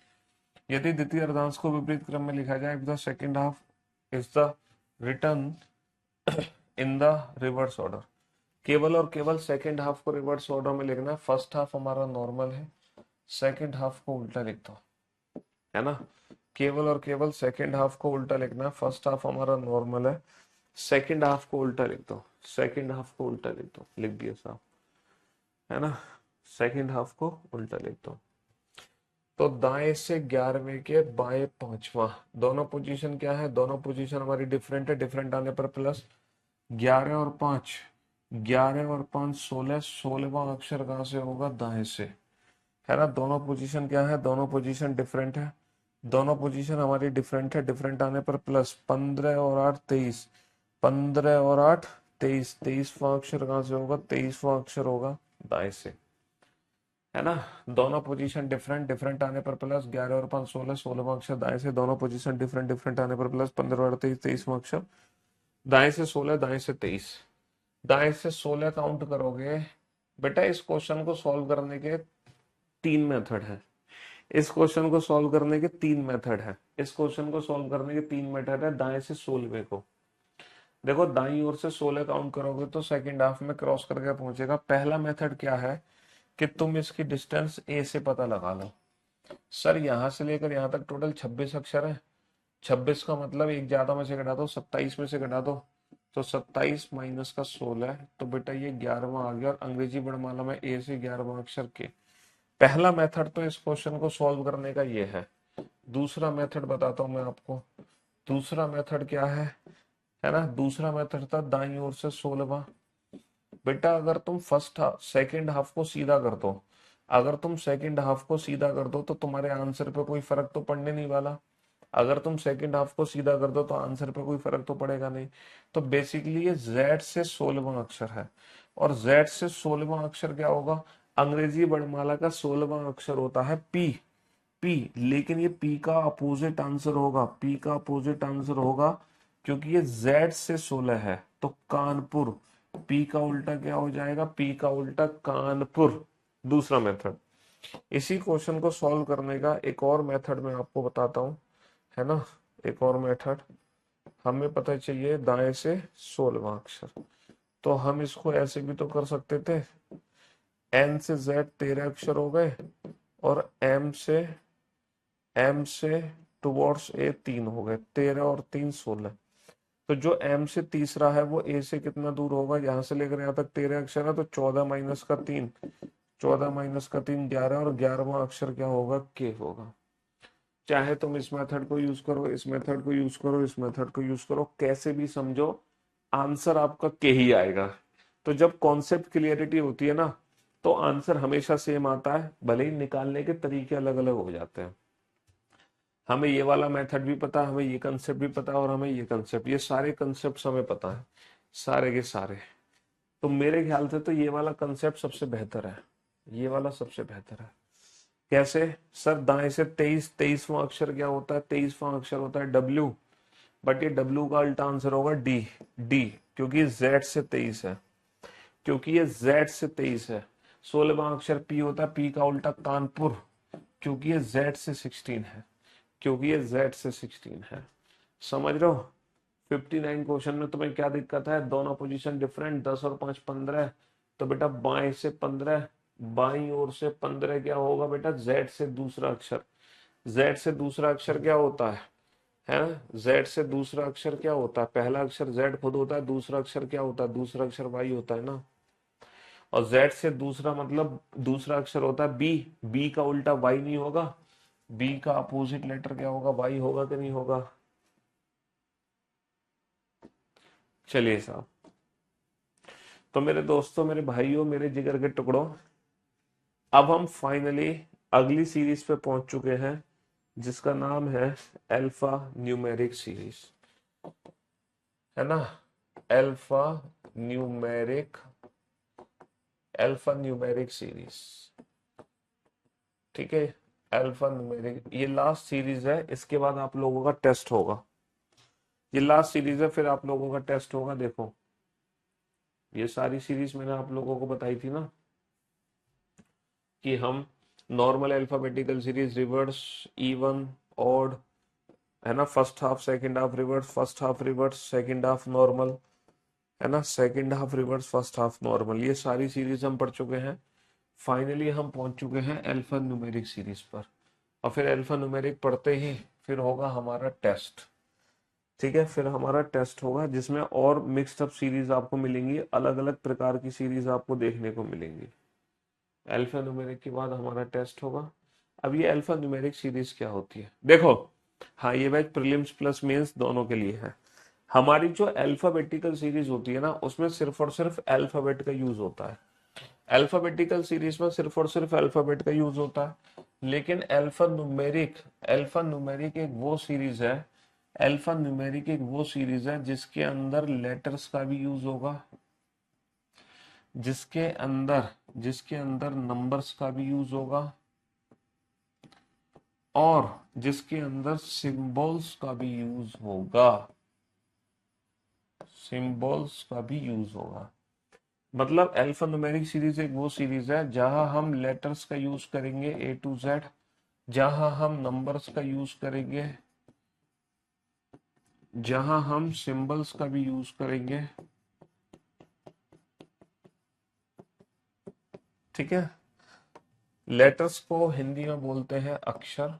यदि द्वितीय अर्धांश को विपरीत क्रम में लिखा जाए, the second half is the return in the reverse order, केवल और केवल सेकेंड हाफ को रिवर्स ऑर्डर में लिखना है, फर्स्ट हाफ हमारा नॉर्मल है, सेकेंड हाफ को उल्टा लिख दो, है ना, केवल और केवल सेकेंड हाफ को उल्टा लिखना है, फर्स्ट हाफ हमारा नॉर्मल है, सेकेंड हाफ को उल्टा लिख दो, सेकेंड हाफ को उल्टा लिख दो, लिख दिया साहब, है ना, सेकेंड हाफ को उल्टा लिख दो, तो दाएं से 11वें के बाएं पांचवा, दोनों पोजीशन क्या है, दोनों पोजीशन हमारी डिफरेंट है, डिफरेंट आने पर प्लस 11 और 5, 11 और 5 16, 16वां अक्षर कहां से होगा, दाएं से, है ना, दोनों पोजीशन क्या है, दोनों पोजीशन डिफरेंट है, दोनों पोजीशन हमारी डिफरेंट है, डिफरेंट आने पर प्लस 15 और 8 23, 15 और 8 23, 23वां अक्षर कहां से होगा, 23वां अक्षर होगा दाएं से, है ना, दोनों पोजीशन डिफरेंट, डिफरेंट आने पर प्लस 11 और 5 16, 16वां अक्षर दाएं से, दोनों पोजीशन डिफरेंट, डिफरेंट आने पर प्लस 15 और 23, 23वां अक्षर दाएं से 16, दाएं से 23, दाएं से 16 काउंट करोगे बेटा, इस क्वेश्चन को सॉल्व करने के 3 मेथड है, इस क्वेश्चन को सॉल्व करने के 3 मेथड है, इस क्वेश्चन को सॉल्व करने के 3 मेथड है, दाएं से 16वें को, देखो दाई ओर से 16 काउंट करोगे तो सेकंड हाफ में क्रॉस करके पहुंचेगा। पहला मेथड क्या है कि तुम इसकी डिस्टेंस ए से पता लगा लो। सर यहां से लेकर यहां तक टोटल 26 अक्षर है, 26 का मतलब एक ज्यादा में से घटा दो, 27 में से घटा दो, तो 27 माइनस का 16, तो बेटा ये 11वां आ गया, और अंग्रेजी वर्णमाला में ए से 11वां अक्षर के। पहला मेथड तो इस क्वेश्चन को सॉल्व करने का ये है। दूसरा मेथड बताता हूं मैं आपको, दूसरा मेथड क्या है ना, दूसरा मेथड था दाईं ओर से 16वां। बेटा अगर तुम फर्स्ट हाफ सेकेंड हाफ को सीधा कर दो, अगर तुम सेकेंड हाफ को सीधा कर दो तो तुम्हारे आंसर पे कोई फर्क तो पड़ने नहीं वाला। अगर तुम सेकेंड हाफ को सीधा कर दो तो आंसर पे कोई फर्क तो पड़ेगा नहीं। तो बेसिकली ये z से 16वां अक्षर है, और z से 16वां अक्षर क्या होगा, अंग्रेजी वर्णमाला का 16वां अक्षर होता है p। p, लेकिन ये p का अपोजिट आंसर होगा, p का अपोजिट आंसर होगा, क्योंकि ये z से 16 है तो कानपुर, p का उल्टा क्या हो जाएगा, p का उल्टा कानपुर। दूसरा मेथड। इसी क्वेश्चन को सॉल्व करने का एक और मेथड मैं आपको बताता हूं, है ना, एक और मेथड। हमें पता चाहिए दाएं से 16वां अक्षर, तो हम इसको ऐसे भी तो कर सकते थे, n से z 13 अक्षर हो गए, और m से टुवर्ड्स a 3 हो गए, 13 और 3 16। तो जो m से तीसरा है वो a से कितना दूर होगा, यहां से लेकर यहां तक 13 अक्षर है, तो 14 माइनस का 3, 14 माइनस का 3 11, और 11वां अक्षर क्या होगा, k होगा। चाहे तुम इस मेथड को यूज करो, इस मेथड को यूज करो, इस मेथड को यूज करो, कैसे भी समझो आंसर आपका के ही आएगा। तो जब कॉन्सेप्ट क्लियरिटी होती है ना, तो आंसर हमेशा सेम आता है, भले ही निकालने के तरीके अलग अलग हो जाते हैं। हमें ये वाला मेथड भी पता है, हमें ये कंसेप्ट भी पता है, और हमें ये कंसेप्ट, ये सारे कंसेप्ट हमें पता है, सारे के सारे। तो मेरे ख्याल से तो ये वाला कंसेप्ट सबसे बेहतर है, ये वाला सबसे बेहतर है। कैसे सर, दाएं से 23, 23वां अक्षर क्या होता है, 23वां अक्षर होता है W, बट ये W का उल्टा आंसर होगा D, D, क्योंकि Z से 23 है, क्योंकि ये Z से 23 है। 16वां अक्षर P होता है, P का उल्टा कानपुर, क्योंकि ये Z से 16 है, क्योंकि ये Z से 16 है। समझ रहे हो? 59 क्वेश्चन में तुम्हें क्या दिक्कत है? दोनों पोजीशन डिफरेंट, 10 और 5 15। तो बेटा बाएं से 15, बाईं ओर से 15 क्या होगा बेटा? Z से दूसरा अक्षर। Z से दूसरा अक्षर क्या होता है ना? Z से दूसरा अक्षर क्या होता है? पहला अक्षर Z खुद होता है, दूसरा अक्षर क्या होता है? दूसरा अक्षर Y होता है ना। और Z से दूसरा मतलब दूसरा अक्षर होता है B। B का उल्टा Y नहीं होगा? B का अपोजिट लेटर क्या होगा? Y होगा कि नहीं होगा? चलिए साहब, तो मेरे दोस्तों, मेरे भाइयों, मेरे जिगर के टुकड़ों, अब हम फाइनली अगली सीरीज पे पहुंच चुके हैं जिसका नाम है अल्फा न्यूमेरिक सीरीज, है ना? Alpha numeric, alpha numeric series, ठीक है? अल्फा न्यूमेरिक, ये लास्ट सीरीज है। इसके बाद आप लोगों का टेस्ट होगा। ये लास्ट सीरीज है, फिर आप लोगों का टेस्ट होगा। देखो, ये सारी सीरीज मैंने आप लोगों को बताई थी ना कि हम normal alphabetical series, reverse, even, odd, है ना? First half, second half, reverse, first half, reverse, second half, normal, है ना? Second half, reverse, first half, normal, ये सारी सीरीज हम पढ़ चुके हैं। फाइनली हम पहुंच चुके हैं अल्फा न्यूमेरिक सीरीज पर। और फिर अल्फा न्यूमेरिक पढ़ते ही फिर होगा हमारा टेस्ट, ठीक है? फिर हमारा टेस्ट होगा जिसमें और मिक्स्ड अप सीरीज आपको मिलेंगी, अलग अलग प्रकार की सीरीज आपको देखने को मिलेंगी। अल्फा न्यूमेरिक के बाद हमारा टेस्ट होगा। अब ये अल्फा न्यूमेरिक सीरीज क्या होती है? देखो, हाँ, ये बैच प्रीलिम्स प्लस मेंस दोनों के लिए है। हमारी जो अल्फाबेटिकल सीरीज होती है ना, उसमें सिर्फ और सिर्फ अल्फाबेट का यूज होता है। अल्फाबेटिकल सीरीज में सिर्फ और सिर्फ अल्फाबेट का यूज होता है। लेकिन अल्फा न्यूमेरिक, अल्फा न्यूमेरिक एक वो सीरीज है, अल्फा न्यूमेरिक एक वो सीरीज है जिसके अंदर लेटर्स का भी यूज होगा, जिसके अंदर नंबर्स का भी यूज होगा, और जिसके अंदर सिंबल्स का भी यूज होगा, सिंबल्स का भी यूज होगा। मतलब अल्फा न्यूमेरिक सीरीज एक वो सीरीज है जहां हम लेटर्स का यूज करेंगे A to Z, जहां हम नंबर्स का यूज करेंगे, जहां हम सिंबल्स का भी यूज करेंगे, ठीक है? लेटर्स को हिंदी में बोलते हैं अक्षर,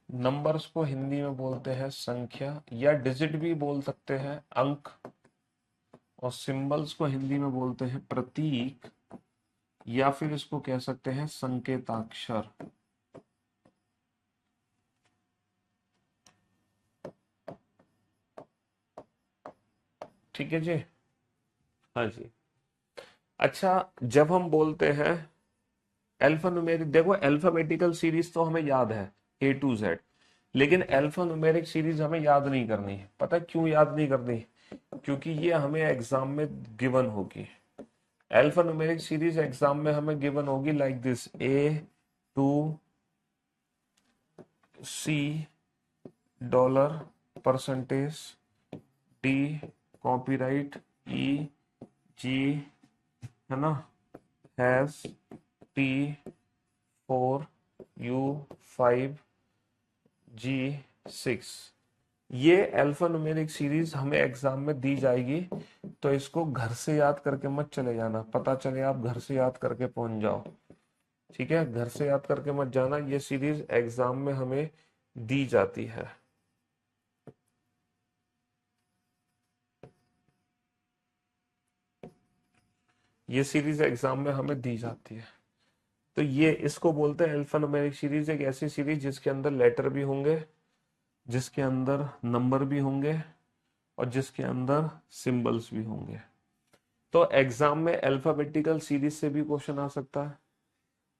नंबर्स को हिंदी में बोलते हैं संख्या या डिजिट भी बोल सकते हैं, अंक, और सिंबल्स को हिंदी में बोलते हैं प्रतीक, या फिर इसको कह सकते हैं संकेताक्षर। ठीक है जी? हाँ जी। अच्छा, जब हम बोलते हैं अल्फा न्यूमेरिक, देखो अल्फाबेटिकल सीरीज तो हमें याद है A to Z, लेकिन अल्फा न्यूमेरिक सीरीज हमें याद नहीं करनी है। पता है क्यों याद नहीं करनी? क्योंकि ये हमें एग्जाम में गिवन होगी। अल्फा न्यूमेरिक सीरीज एग्जाम में हमें गिवन होगी like this: A to C dollar, percentage, D copyright, E G, है ना, हैज, T 4, U 5, G 6। ये अल्फा न्यूमेरिक सीरीज हमें एग्जाम में दी जाएगी, तो इसको घर से याद करके मत चले जाना। पता चले आप घर से याद करके पहुंच जाओ, ठीक है? घर से याद करके मत जाना, ये सीरीज एग्जाम में हमें दी जाती है। ये सीरीज एग्जाम में हमें दी जाती है। तो ये इसको बोलते हैं अल्फा न्यूमेरिक सीरीज, एक ऐसी सीरीज जिसके अंदर लेटर भी होंगे, जिसके अंदर नंबर भी होंगे, और जिसके अंदर सिंबल्स भी होंगे। तो एग्जाम में अल्फाबेटिकल सीरीज से भी क्वेश्चन आ सकता है,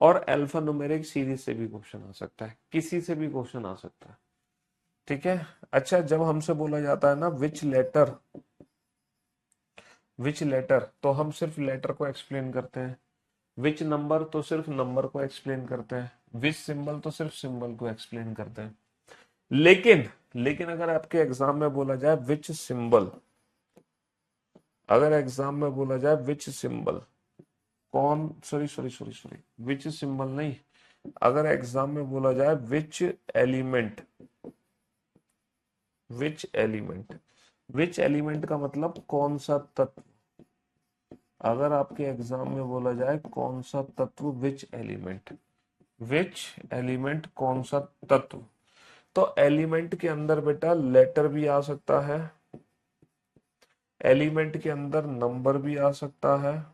और अल्फा न्यूमेरिक सीरीज से भी क्वेश्चन आ सकता है, किसी से भी क्वेश्चन आ सकता है, ठीक है? अच्छा, जब हमसे बोला जाता है ना विच लेटर, तो हम सिर्फ लेटर को एक्सप्लेन करते हैं। विच नंबर, तो सिर्फ नंबर को एक्सप्लेन करते हैं। विच सिंबल, तो सिर्फ सिंबल को एक्सप्लेन करते हैं। लेकिन अगर आपके एग्जाम में बोला जाए विच सिंबल, अगर एग्जाम में बोला जाए विच सिंबल, कौन, सॉरी सॉरी सॉरी सॉरी, विच सिंबल नहीं, अगर एग्जाम में बोला जाए विच एलिमेंट, विच एलिमेंट का मतलब कौन सा तत्व। अगर आपके एग्जाम में बोला जाए कौन सा तत्व, विच एलिमेंट कौन सा तत्व, तो एलिमेंट के अंदर बेटा लेटर भी आ सकता है, एलिमेंट के अंदर नंबर भी आ सकता है,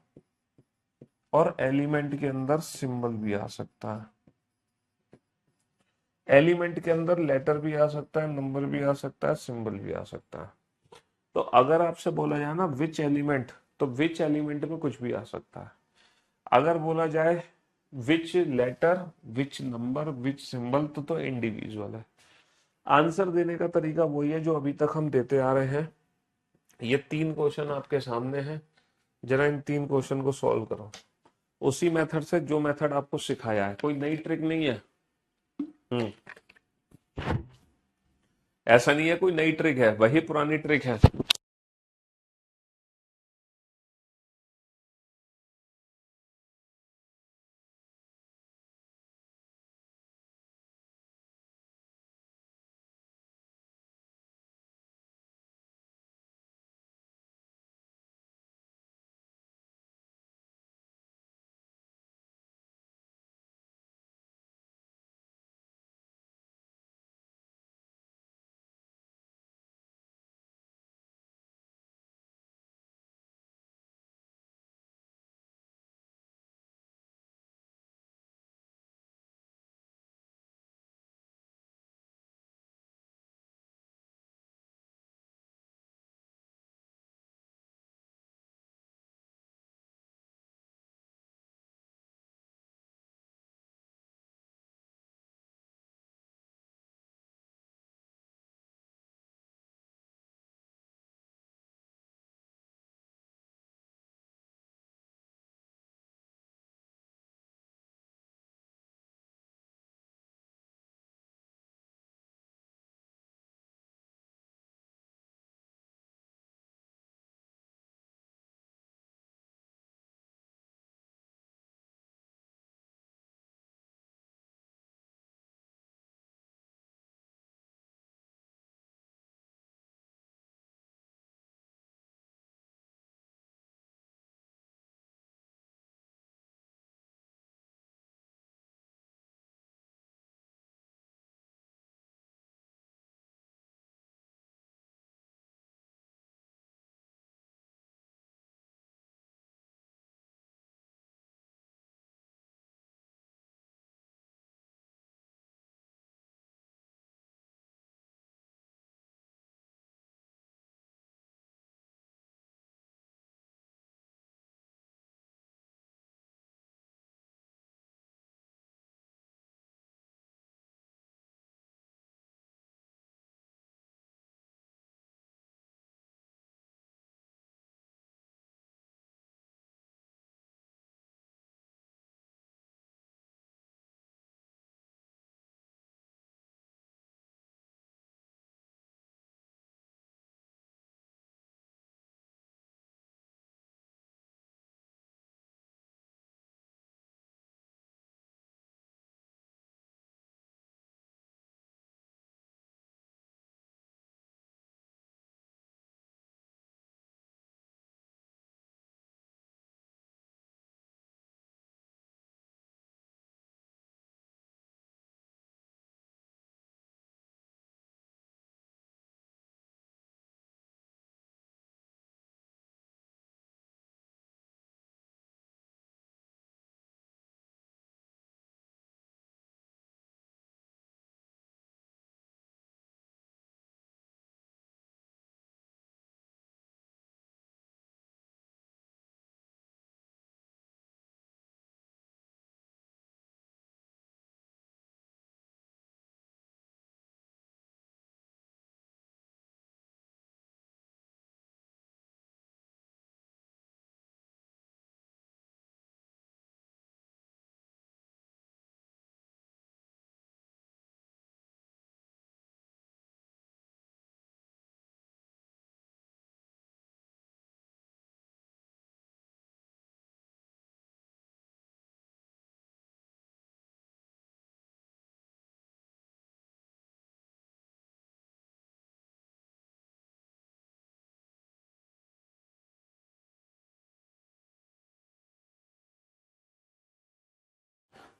और एलिमेंट के अंदर सिंबल भी आ सकता है। एलिमेंट के अंदर लेटर भी आ सकता है, नंबर भी आ सकता है, सिंबल भी आ सकता है। तो अगर आपसे बोला जाए ना विच एलिमेंट, तो विच एलिमेंट में कुछ भी आ सकता है। अगर बोला जाए which letter, which number, which symbol, तो इंडिविजुअल है। आंसर देने का तरीका वही है जो अभी तक हम देते आ रहे हैं। ये 3 क्वेश्चन आपके सामने हैं, जरा इन 3 क्वेश्चन को सॉल्व करो उसी मेथड से जो मेथड आपको सिखाया है, कोई नई ट्रिक नहीं है। हम्म, ऐसा नहीं है कोई नई ट्रिक है, वही पुरानी ट्रिक है।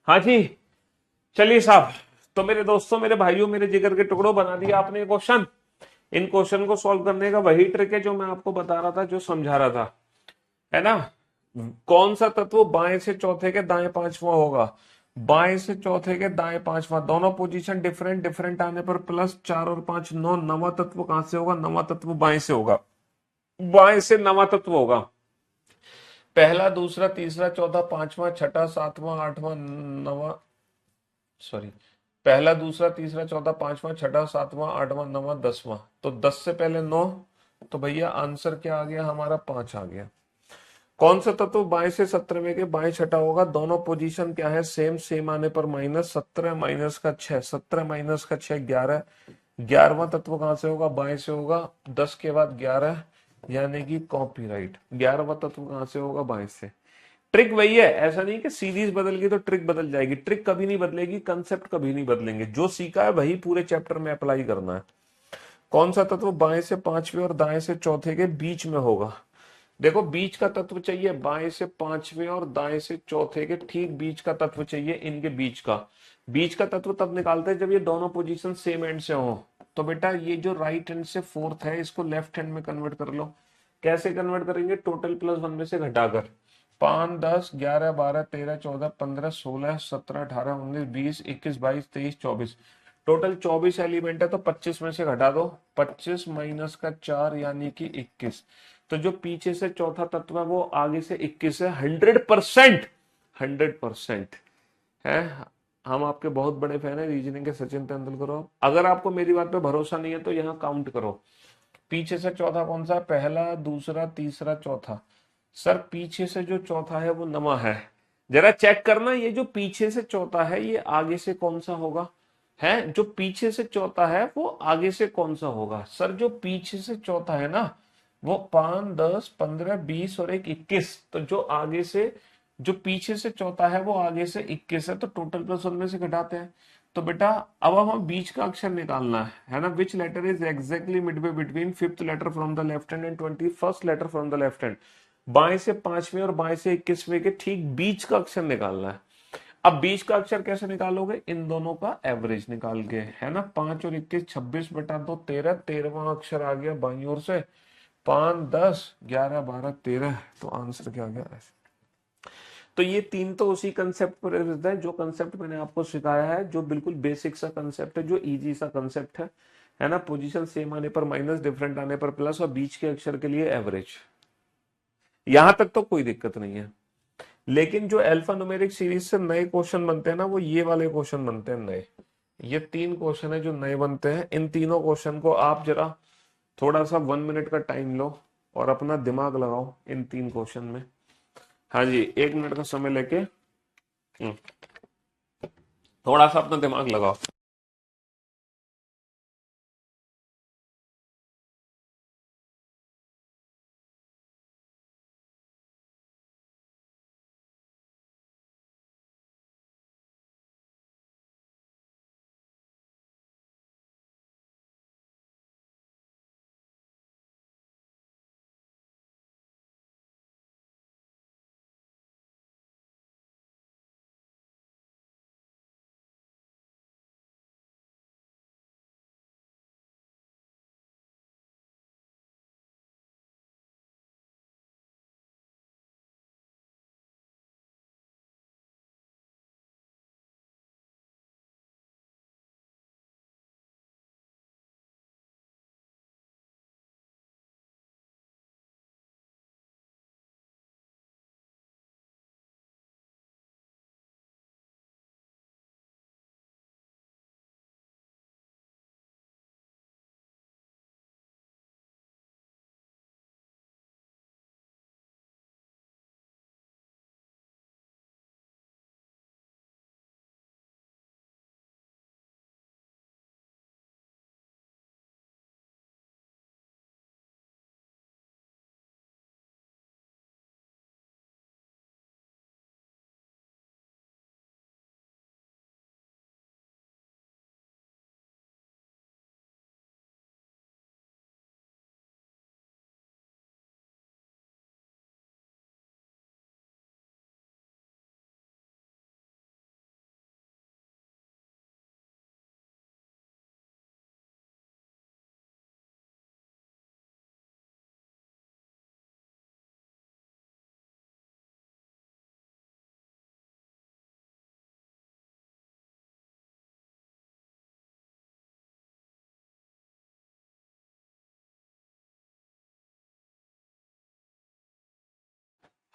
हाँ जी, चलिए साहब। तो मेरे दोस्तों, मेरे भाइयों, मेरे जिगर के टुकड़ों, बना दिया आपने क्वेश्चन। इन क्वेश्चन को सॉल्व करने का वही ट्रिक है जो मैं आपको बता रहा था, जो समझा रहा था, है ना। कौन सा तत्व बाएं से चौथे के दाएं पांचवा होगा? बाएं से चौथे के दाएं पांचवा, दोनों पोजीशन डिफरेंट डिफरेंट आने पर प्लस 4 और 5 9, नवा तत्व कहां से होगा? नवा तत्व बाएं से होगा। बाएं से नवा तत्व होगा। पहला, दूसरा, तीसरा, चौथा, पांचवा, छठा, सातवां, आठवां, नवा, सॉरी, पहला, दूसरा, तीसरा, चौथा, पांचवा, छठा, सातवां, आठवां, नवा, 10वां। तो 10 से पहले 9, तो भैया आंसर क्या आ गया हमारा? 5 आ गया। कौन सा तत्व बाएं से 17वें के बाएं छठा होगा? दोनों पोजीशन क्या है? सेम। सेम आने पर माइनस 17 माइनस का 6, 17 माइनस का 6 11। 11वां तत्व कहां से होगा? बाएं से होगा। 10 के बाद 11, यानी कि कॉपीराइट। 11वां तत्व कहां से होगा? बाएं से। ट्रिक वही है, ऐसा नहीं कि सीरीज बदल गई तो ट्रिक बदल जाएगी। ट्रिक कभी नहीं बदलेगी, कंसेप्ट कभी नहीं बदलेंगे। जो सीखा है वही पूरे चैप्टर में अप्लाई करना है। कौन सा तत्व बाएं से पांचवें और दाएं से चौथे के बीच में होगा? देखो, बीच का तत्व चाहिए, बाएं से पांचवें और दाएं से चौथे के ठीक बीच का तत्व चाहिए, इनके बीच का। बीच का तत्व तब निकालते हैं जब ये दोनों पोजीशन सेम एंड से हो। तो बेटा, ये जो राइट हैंड से फोर्थ है, इसको लेफ्ट हैंड में कन्वर्ट कर लो। कैसे कन्वर्ट करेंगे? टोटल प्लस 1 में से घटाकर। 5 10 11 12 13 14 15 16 17 18 19 20 21 22 23 24। टोटल 24 एलिमेंट है, तो 25 में से घटा दो। 25 माइनस का 4, यानी कि 21। तो जो पीछे से चौथा तत्व है वो आगे से 21 है। 100%, 100% है। हम आपके बहुत बड़े फैन है रीजनिंग के, सचिन तेंदुलकर हो। अगर आपको मेरी बात पे भरोसा नहीं है तो यहाँ काउंट करो। पीछे से चौथा कौन सा? पहला, दूसरा, तीसरा, चौथा। सर, पीछे से जो चौथा है वो नमा है। जरा चेक करना, ये जो पीछे से चौथा है ये आगे से कौन सा होगा? है, जो पीछे से चौथा है वो आगे से कौन सा होगा? सर, जो पीछे से चौथा है ना, वो 5 10 15 20 और एक 21। तो जो आगे से, जो पीछे से चौथा है वो आगे से 21 है, तो टोटल प्लस 1 में से घटाते हैं। तो बेटा, अब हमें बीच का अक्षर निकालना है ना। Which letter is exactly midway between fifth letter from the left hand and 21st letter from the left hand? बाएं से पांचवें और बाएं से 21वें के ठीक बीच का अक्षर निकालना है। अब बीच का अक्षर कैसे निकालोगे? इन दोनों का एवरेज निकाल के, है ना। 5 और 21 26 बटा 2 13। 13वां अक्षर आ गया बाईं ओर से। 5 10 11 12 13। तो आंसर क्या आ गया? ऐसे। तो ये तीन तो उसी कंसेप्ट पर बेस्ड है जो कंसेप्ट मैंने आपको सिखाया है, जो बिल्कुल बेसिक सा कंसेप्ट है, जो इजी सा कंसेप्ट है ना। पोजीशन सेम आने पर माइनस, डिफरेंट आने पर प्लस, और बीच के अक्षर के लिए एवरेज। यहां तक तो कोई दिक्कत नहीं है। लेकिन जो अल्फा न्यूमेरिक सीरीज से नए क्वेश्चन बनते हैं ना, वो ये वाले क्वेश्चन बनते हैं नए। ये 3 क्वेश्चन है जो नए बनते हैं। इन तीनों क्वेश्चन को आप जरा थोड़ा सा 1 मिनट का टाइम लो और अपना दिमाग लगाओ इन 3 क्वेश्चन में। हाँ जी, 1 मिनट का समय लेके थोड़ा सा अपना दिमाग लगाओ।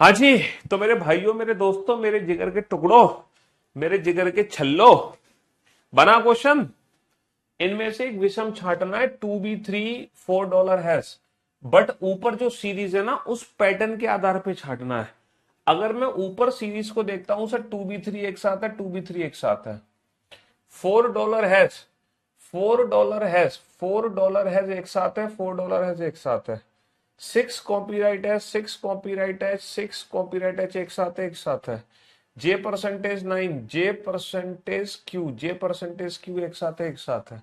हाँ जी। तो मेरे भाइयों, मेरे दोस्तों, मेरे जिगर के टुकड़ों, मेरे जिगर के छल्लो, बना क्वेश्चन। इनमें से एक विषम छांटना है, 2b3 $4 हैश, बट ऊपर जो सीरीज है ना उस पैटर्न के आधार पे छांटना है। अगर मैं ऊपर सीरीज को देखता हूं सर, 2b3 एक साथ है, 2b3 एक साथ है, $4 हैश, $4 हैश, $4 हैश एक साथ है, $4 हैश एक साथ है, 6 कॉपीराइट है, 6 कॉपीराइट है, 6 कॉपीराइट है, एक साथ है, एक साथ है, J%9, J%Q, J%Q एक साथ है, एक साथ है,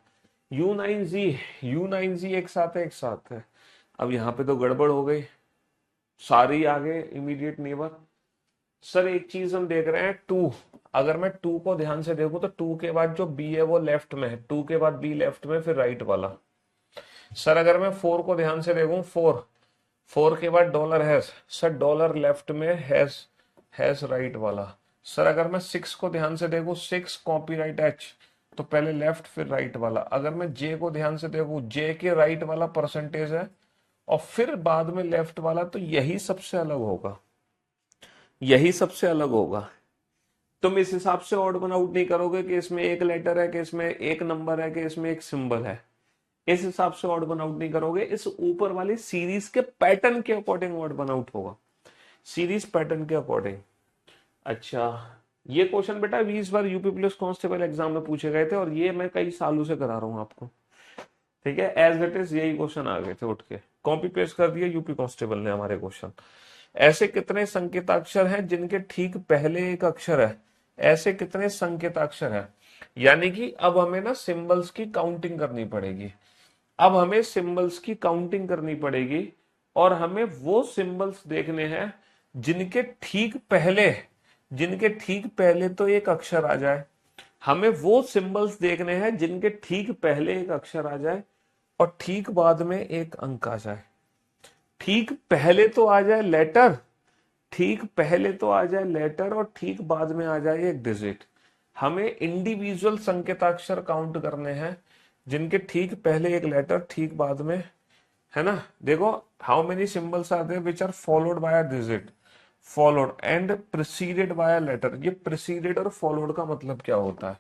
U9Z, U9Z एक साथ है, एक साथ है। अब यहां पे तो गड़बड़ हो गई, सारी आगे इमीडिएट नेबर। सर एक चीज हम देख रहे हैं, टू, अगर मैं टू को ध्यान से देखूं तो टू के बाद जो बी है वो लेफ्ट में है, टू के बाद बी लेफ्ट में, फिर राइट वाला। सर अगर मैं फोर को ध्यान से देखूं, फोर, फोर के बाद dollar hash, sir dollar left में, हैश, हैश राइट वाला। सर अगर मैं सिक्स को ध्यान से देखूं, सिक्स कॉपीराइट एच, तो पहले लेफ्ट फिर राइट वाला। अगर मैं जे को ध्यान से देखूं, जे के राइट वाला परसेंटेज है और फिर बाद में लेफ्ट वाला, तो यही सबसे अलग होगा, यही सबसे अलग होगा। तुम इस हिसाब से ऑड वन आउट नहीं करोगे कि इसमें एक लेटर है, कि इसमें एक नंबर है, कि इसमें एक सिंबल है। इस हिसाब से ऑड वन आउट नहीं करोगे, इस ऊपर वाली सीरीज के पैटर्न के अकॉर्डिंग ऑड वन आउट होगा, सीरीज पैटर्न के अकॉर्डिंग। अच्छा, ये क्वेश्चन बेटा 20 बार यूपी पुलिस कांस्टेबल एग्जाम में पूछे गए थे, और ये मैं कई सालों से करा रहा हूं आपको। ठीक है, एज इट इज यही क्वेश्चन आ गए थे उठ के, कॉपी पेस्ट कर दिया यूपी कांस्टेबल ने हमारे क्वेश्चन। ऐसे कितने संकेताक्षर हैं जिनके ठीक पहले एक अक्षर है, ऐसे कितने संकेताक्षर हैं। यानी कि अब हमें ना सिंबल्स की काउंटिंग करनी पड़ेगी, अब हमें सिंबल्स की काउंटिंग करनी पड़ेगी, और हमें वो सिंबल्स देखने हैं जिनके ठीक पहले, जिनके ठीक पहले तो एक अक्षर आ जाए। हमें वो सिंबल्स देखने हैं जिनके ठीक पहले एक अक्षर आ जाए और ठीक बाद में एक अंक आ जाए। ठीक पहले तो आ जाए लेटर, ठीक पहले तो आ जाए लेटर और ठीक बाद में आ जाए एक डिजिट। हमें इंडिविजुअल संकेताक्षर काउंट करने हैं जिनके ठीक पहले एक लेटर, ठीक बाद में, है ना। देखो, how many symbols are there which are followed by a digit, followed and preceded by a letter. ये प्रिसीडेड और फॉलोड का मतलब क्या होता है?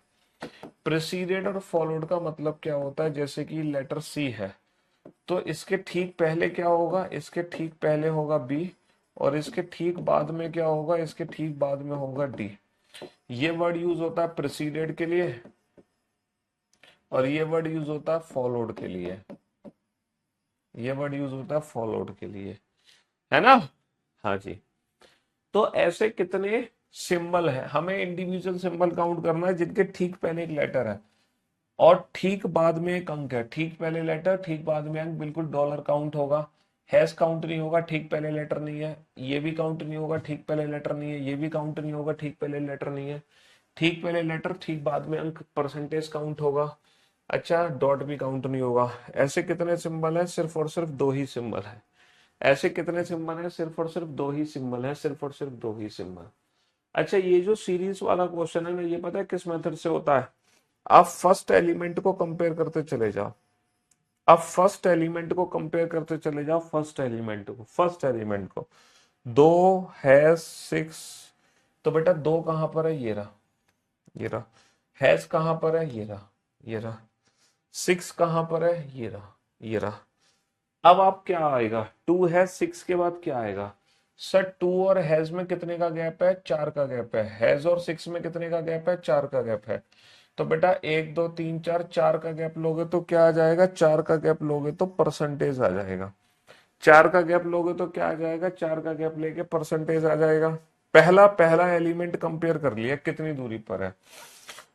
प्रिसीडेड और फॉलोड का मतलब क्या होता है, जैसे कि लेटर सी है, तो इसके ठीक पहले क्या होगा, इसके ठीक पहले होगा बी, और इसके ठीक बाद में क्या होगा, इसके ठीक बाद में होगा डी। ये वर्ड यूज होता है प्रिसीडेड के लिए, और ये वर्ड यूज होता है फॉलोड के लिए, ये वर्ड यूज होता है फॉलोड के लिए, है ना। हाँ जी। तो ऐसे कितने सिंबल है, हमें इंडिविजुअल सिंबल काउंट करना है जिनके ठीक पहले एक लेटर है और ठीक बाद में एक अंक है। ठीक पहले लेटर, ठीक बाद में अंक, बिल्कुल डॉलर काउंट होगा, हैश काउंट नहीं होगा, ठीक पहले लेटर नहीं है, ये भी काउंट नहीं होगा, ठीक पहले लेटर नहीं है, ये भी काउंट नहीं होगा, ठीक पहले लेटर नहीं है, ठीक पहले लेटर, ठीक बाद में अंक, परसेंटेज काउंट होगा। अच्छा, डॉट भी काउंट नहीं होगा। ऐसे कितने सिंबल है, सिर्फ और सिर्फ दो ही सिंबल है। ऐसे कितने सिंबल है, सिर्फ और सिर्फ दो ही सिंबल है, सिर्फ और सिर्फ दो ही सिंबल। अच्छा, ये जो सीरीज वाला क्वेश्चन है ना, ये पता है किस मेथड से होता है? आप फर्स्ट एलिमेंट को कंपेयर करते चले जाओ, आप फर्स्ट एलिमेंट को कंपेयर करते चले जाओ, फर्स्ट एलिमेंट को, फर्स्ट एलिमेंट को। दो है सिक्स, तो बेटा दो कहां पर है, ये रहा, ये रहा। हैश कहां पर है, ये रहा, ये रहा। सिक्स कहां पर है, ये रहा, ये रहा। अब आप क्या आएगा, टू है, सिक्स के बाद क्या आएगा? सर टू और हैज में कितने का गैप है, चार का गैप है। हैज और सिक्स में कितने का गैप है, चार का गैप है। तो बेटा एक दो तीन चार, चार का गैप लोगे तो क्या आ जाएगा, चार का गैप लोगे तो परसेंटेज आ जाएगा। चार का गैप लोगे तो क्या आ जाएगा, चार का गैप लेके परसेंटेज आ जाएगा। पहला पहला एलिमेंट कंपेयर कर लिया, कितनी दूरी पर है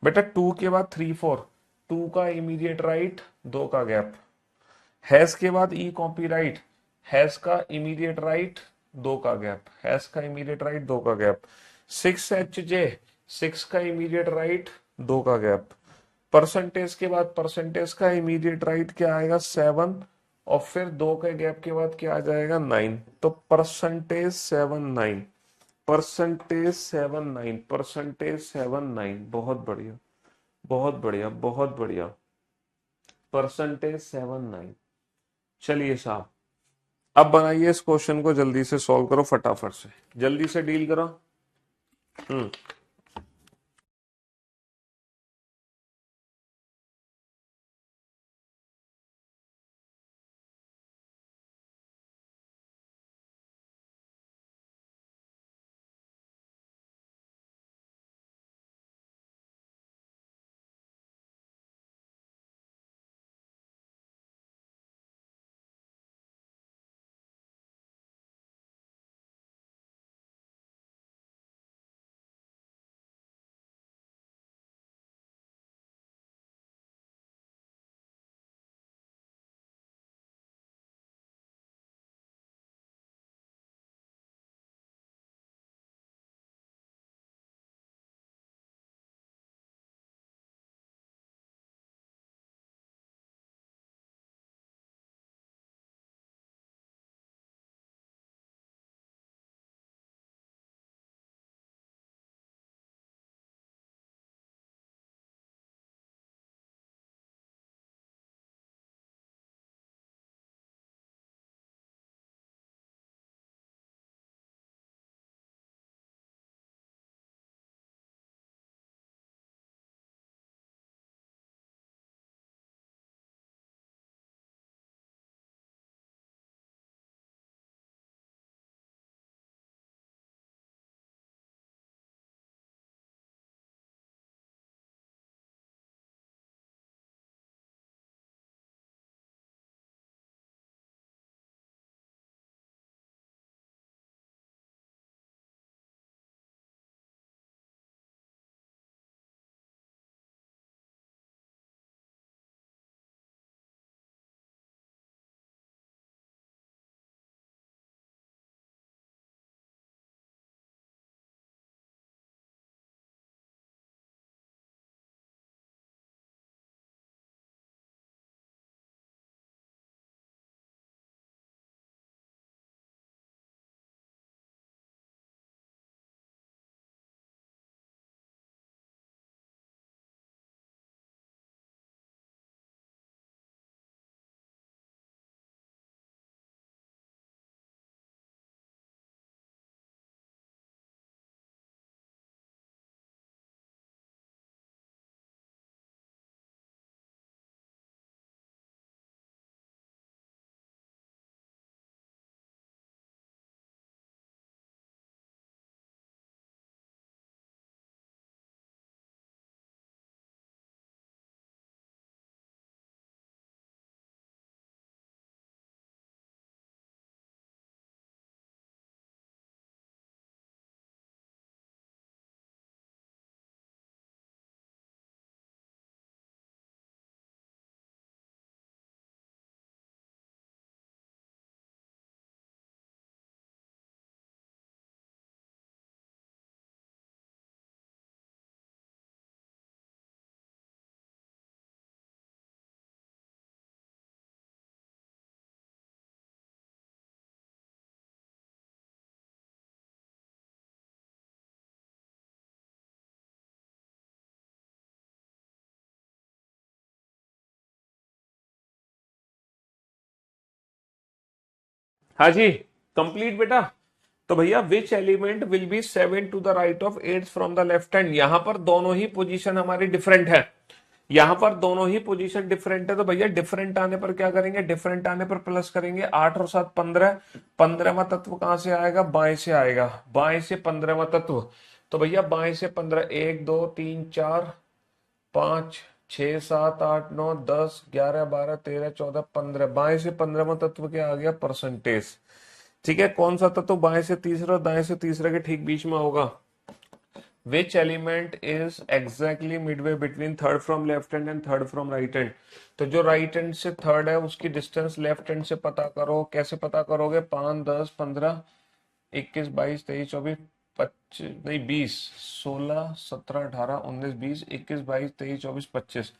बेटा, टू के बाद थ्री फोर, टू का इमीडिएट राइट, दो का गैप। हैश के बाद ई कॉपी राइट, हैश का इमीडिएट राइट, दो का गैप, हैश का इमीडिएट राइट, दो का gap. Six H J, six का इमीडिएट राइट, दो का गैप। परसेंटेज के बाद परसेंटेज का इमीडिएट राइट क्या आएगा, सेवन, और फिर दो के गैप के बाद क्या आ जाएगा, नाइन। तो percentage seven nine, percentage seven nine, percentage seven nine. बहुत बढ़िया, बहुत बढ़िया, बहुत बढ़िया। Percentage seven nine. चलिए साहब, अब बनाइए इस क्वेश्चन को, जल्दी से सॉल्व करो, फटाफट से जल्दी से डील करो। हम्म। हाँ जी, कंप्लीट बेटा। तो भैया which element will be 7 to the right of 8 from the left hand. यहां पर दोनों ही पोजीशन हमारी डिफरेंट है, यहां पर दोनों ही पोजीशन डिफरेंट है। तो भैया डिफरेंट आने पर क्या करेंगे, डिफरेंट आने पर प्लस करेंगे। 8 और 7 15, 15वां तत्व कहां से आएगा, बाएं से आएगा, बाएं से 15वां तत्व। तो भैया बाएं से 15, 1 2 3 4 5 6 7 8 9 10 11 12 13 14 15, बाएं से 15वां तत्व क्या आ गया, परसेंटेज। ठीक है, कौन सा तत्व बाएं से तीसरा और दाएं से तीसरे के ठीक बीच में होगा। Which element is exactly midway between third from left hand and third from right hand। तो जो राइट हैंड से थर्ड है उसकी डिस्टेंस लेफ्ट हैंड से पता करो। कैसे पता करोगे, 5 10 15 21 22 23 24 25 नहीं 20 16 17 18 19 20 21 22 23 24 25,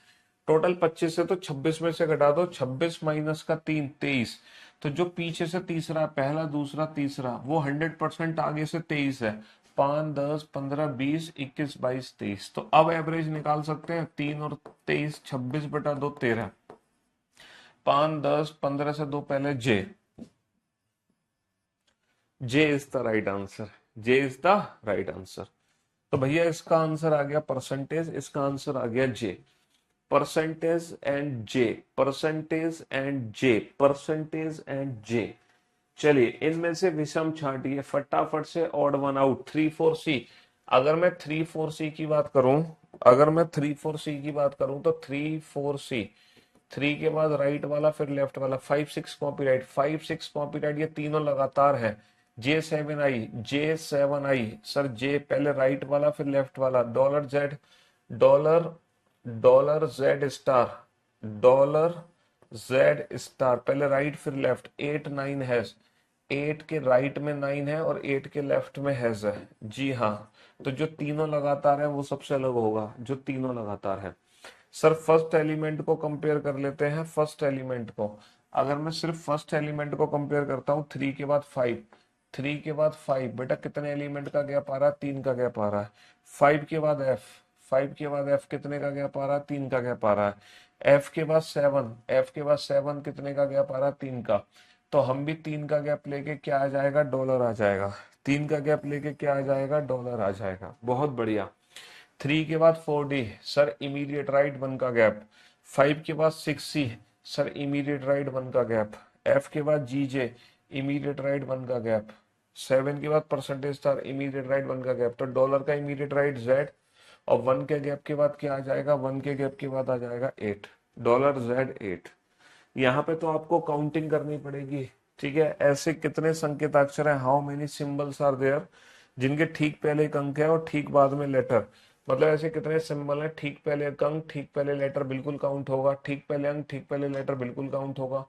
टोटल 25 से तो 26 में से घटा दो, 26 माइनस का 3 23। तो जो पीछे से तीसरा, पहला दूसरा तीसरा, वो 100% आगे से 23 है। 5 10 15 20 21 22 23। तो अब एवरेज निकाल सकते हैं, 3 और 23 26 बटा 2 13, 5 10 15 से 2 पहले J, J is the right answer, J is the right answer. तो भैया इसका आंसर आ गया परसेंटेज, इसका आंसर आ गया J. Percentage and J, percentage and J, percentage and J. चलिए इनमें से विषम छांटिए फटाफट से, ऑड वन आउट। 3 4 सी। अगर मैं 3 4 सी की बात करूं, अगर मैं 3 4 सी की बात करूं तो 3 4 सी, 3 के बाद राइट वाला फिर लेफ्ट वाला, 5 6 कॉपीराइट, 5 6 कॉपीराइट, ये तीनों लगातार है। J7I, J7I सर, जे पहले राइट वाला फिर लेफ्ट वाला, dollar Z, dollar, dollar Z star, dollar Z star, पहले राइट फिर लेफ्ट, 8 9 हैज, 8 के राइट में 9 है और 8 के लेफ्ट में हैज है। जी हाँ, तो जो तीनों लगातार है वो सबसे अलग होगा, जो तीनों लगातार है। सर फर्स्ट एलिमेंट को कंपेयर कर लेते हैं, फर्स्ट एलिमेंट को। अगर मैं सिर्फ फर्स्ट एलिमेंट को कंपेयर करता हूँ, 3 के बाद 5, 3 के बाद 5, बेटा कितने एलिमेंट का गैप आ रहा है? 3 का गैप आ रहा है। 5 के बाद एफ, 5 के बाद एफ कितने का गैप आ रहा है? 3 का गैप आ रहा है। एफ के बाद 7, एफ के बाद 7 कितने का गैप आ रहा है? 3 का। तो हम भी 3 का गैप लेके क्या आ जाएगा? डॉलर आ जाएगा। 3 का गैप लेके क्या आ जाएगा? डॉलर आ जाएगा। बहुत बढ़िया। 3 के बाद 4D, सर इमीडिएट राइट 1 का गैप। 5 के बाद 6C, सर इमीडिएट राइट 1 का गैप। F के बाद GJ, इमीडिएट राइट 1 का गैप। 7 के बाद परसेंटेज स्टार, इमीडिएट राइट 1 का गैप। तो डॉलर का इमीडिएट राइट Z, और 1 के गैप के बाद क्या आ जाएगा? 1 के गैप के बाद आ जाएगा 8, डॉलर Z 8। यहाँ पे तो आपको काउंटिंग करनी पड़ेगी, ठीक है। ऐसे कितने संकेताक्षर हैं, how many symbols are there, जिनके ठीक पहले एक अंक है और ठीक बाद में लेटर। मतलब ऐसे कितने सिंबल हैं, ठीक पहले एक अंक, ठीक पहले लेटर बिल्कुल काउंट होगा, ठीक पहले अंक, ठीक पहले लेटर बिल्कुल काउंट होगा,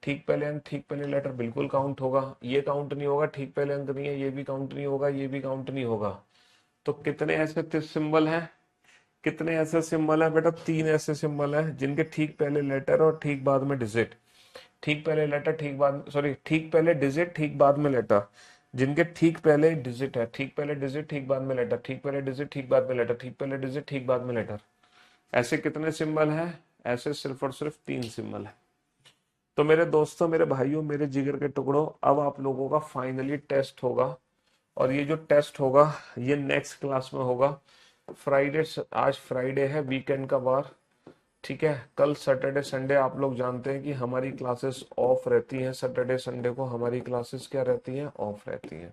ठीक पहले अंक, ठीक पहले लेटर बिल्कुल काउंट होगा, ये काउंट नहीं होगा, ठीक पहले अंक नहीं है, ये भी काउंट नहीं होगा, ये भी काउंट नहीं होगा। तो कितने ऐसे सिंबल हैं, कितने ऐसे सिंबल हैं बेटा? 3 ऐसे सिंबल हैं जिनके ठीक पहले लेटर और ठीक बाद में डिजिट, ठीक पहले लेटर ठीक बाद, सॉरी ठीक पहले डिजिट ठीक बाद में लेटर, जिनके ठीक पहले डिजिट है, ठीक पहले डिजिट ठीक बाद में लेटर, ठीक पहले डिजिट ठीक बाद में लेटर, ठीक पहले डिजिट ठीक बाद में लेटर। ऐसे कितने सिंबल हैं? ऐसे सिर्फ और सिर्फ 3 सिंबल है। तो मेरे दोस्तों, मेरे भाइयों, मेरे जिगर के टुकड़ों, अब आप लोगों का फाइनली टेस्ट होगा, और ये जो टेस्ट होगा ये नेक्स्ट क्लास में होगा। फ्राइडे, आज फ्राइडे है, वीकेंड का वार, ठीक है। कल सैटरडे संडे आप लोग जानते हैं कि हमारी क्लासेस ऑफ रहती हैं, सैटरडे संडे को हमारी क्लासेस क्या रहती हैं? ऑफ रहती हैं।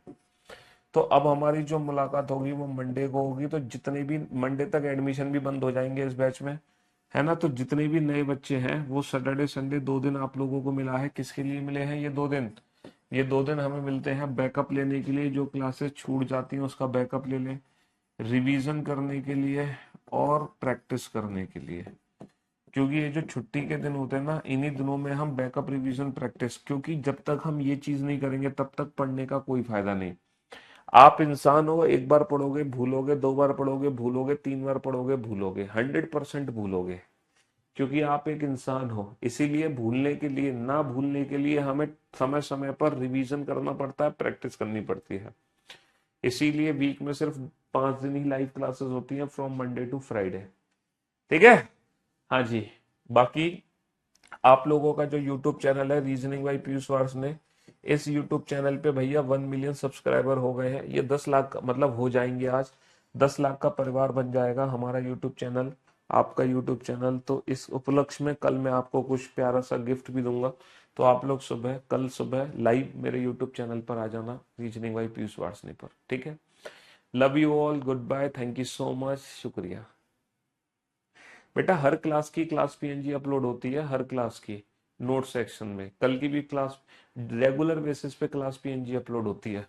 तो अब हमारी जो मुलाकात होगी वो मंडे को होगी। तो जितने भी मंडे तक एडमिशन भी बंद हो जाएंगे इस बैच में, है ना। तो जितने भी नए बच्चे हैं वो सैटरडे संडे 2 दिन आप लोगों को मिला है। किसके लिए मिले हैं ये 2 दिन? ये 2 दिन हमें मिलते हैं बैकअप लेने के लिए, जो क्लासेस छूट जाती हैं उसका बैकअप ले लें, रिवीजन करने के लिए और प्रैक्टिस करने के लिए। क्योंकि ये जो छुट्टी के दिन होते हैं ना, इन्हीं दिनों में हम बैकअप रिवीजन प्रैक्टिस, क्योंकि जब तक हम ये चीज नहीं करेंगे तब तक पढ़ने का कोई फायदा नहीं। आप इंसान हो, एक बार पढ़ोगे भूलोगे, 2 बार पढ़ोगे भूलोगे, 3 बार पढ़ोगे भूलोगे, 100% भूलोगे, क्योंकि आप एक इंसान हो। इसीलिए भूलने के लिए, ना भूलने के लिए हमें समय समय पर रिवीजन करना पड़ता है, प्रैक्टिस करनी पड़ती है। इसीलिए वीक में सिर्फ 5 दिन ही लाइव क्लासेस होती हैं, फ्रॉम मंडे टू फ्राइडे, ठीक है। हाँ जी। बाकी आप लोगों का जो यूट्यूब चैनल है रीजनिंग बाई पीयूष वार्स ने, इस यूट्यूब चैनल पे भैया 1 मिलियन सब्सक्राइबर हो गए हैं। ये 10 लाख मतलब हो जाएंगे आज, 10 लाख का परिवार बन जाएगा हमारा यूट्यूब चैनल, आपका यूट्यूब चैनल। तो इस उपलक्ष्य में कल मैं आपको कुछ प्यारा सा गिफ्ट भी दूंगा। तो आप लोग सुबह, कल सुबह लाइव मेरे यूट्यूब चैनल पर आ जाना, रीजनिंग बाई पीयूष वार्सने पर, ठीक है। Love you all, goodbye, thank you so much, शुक्रिया। बेटा हर क्लास की क्लास पीएनजी अपलोड होती है, हर क्लास की नोट सेक्शन में। कल की भी क्लास रेगुलर बेसिस पे क्लास पीएनजी अपलोड होती है।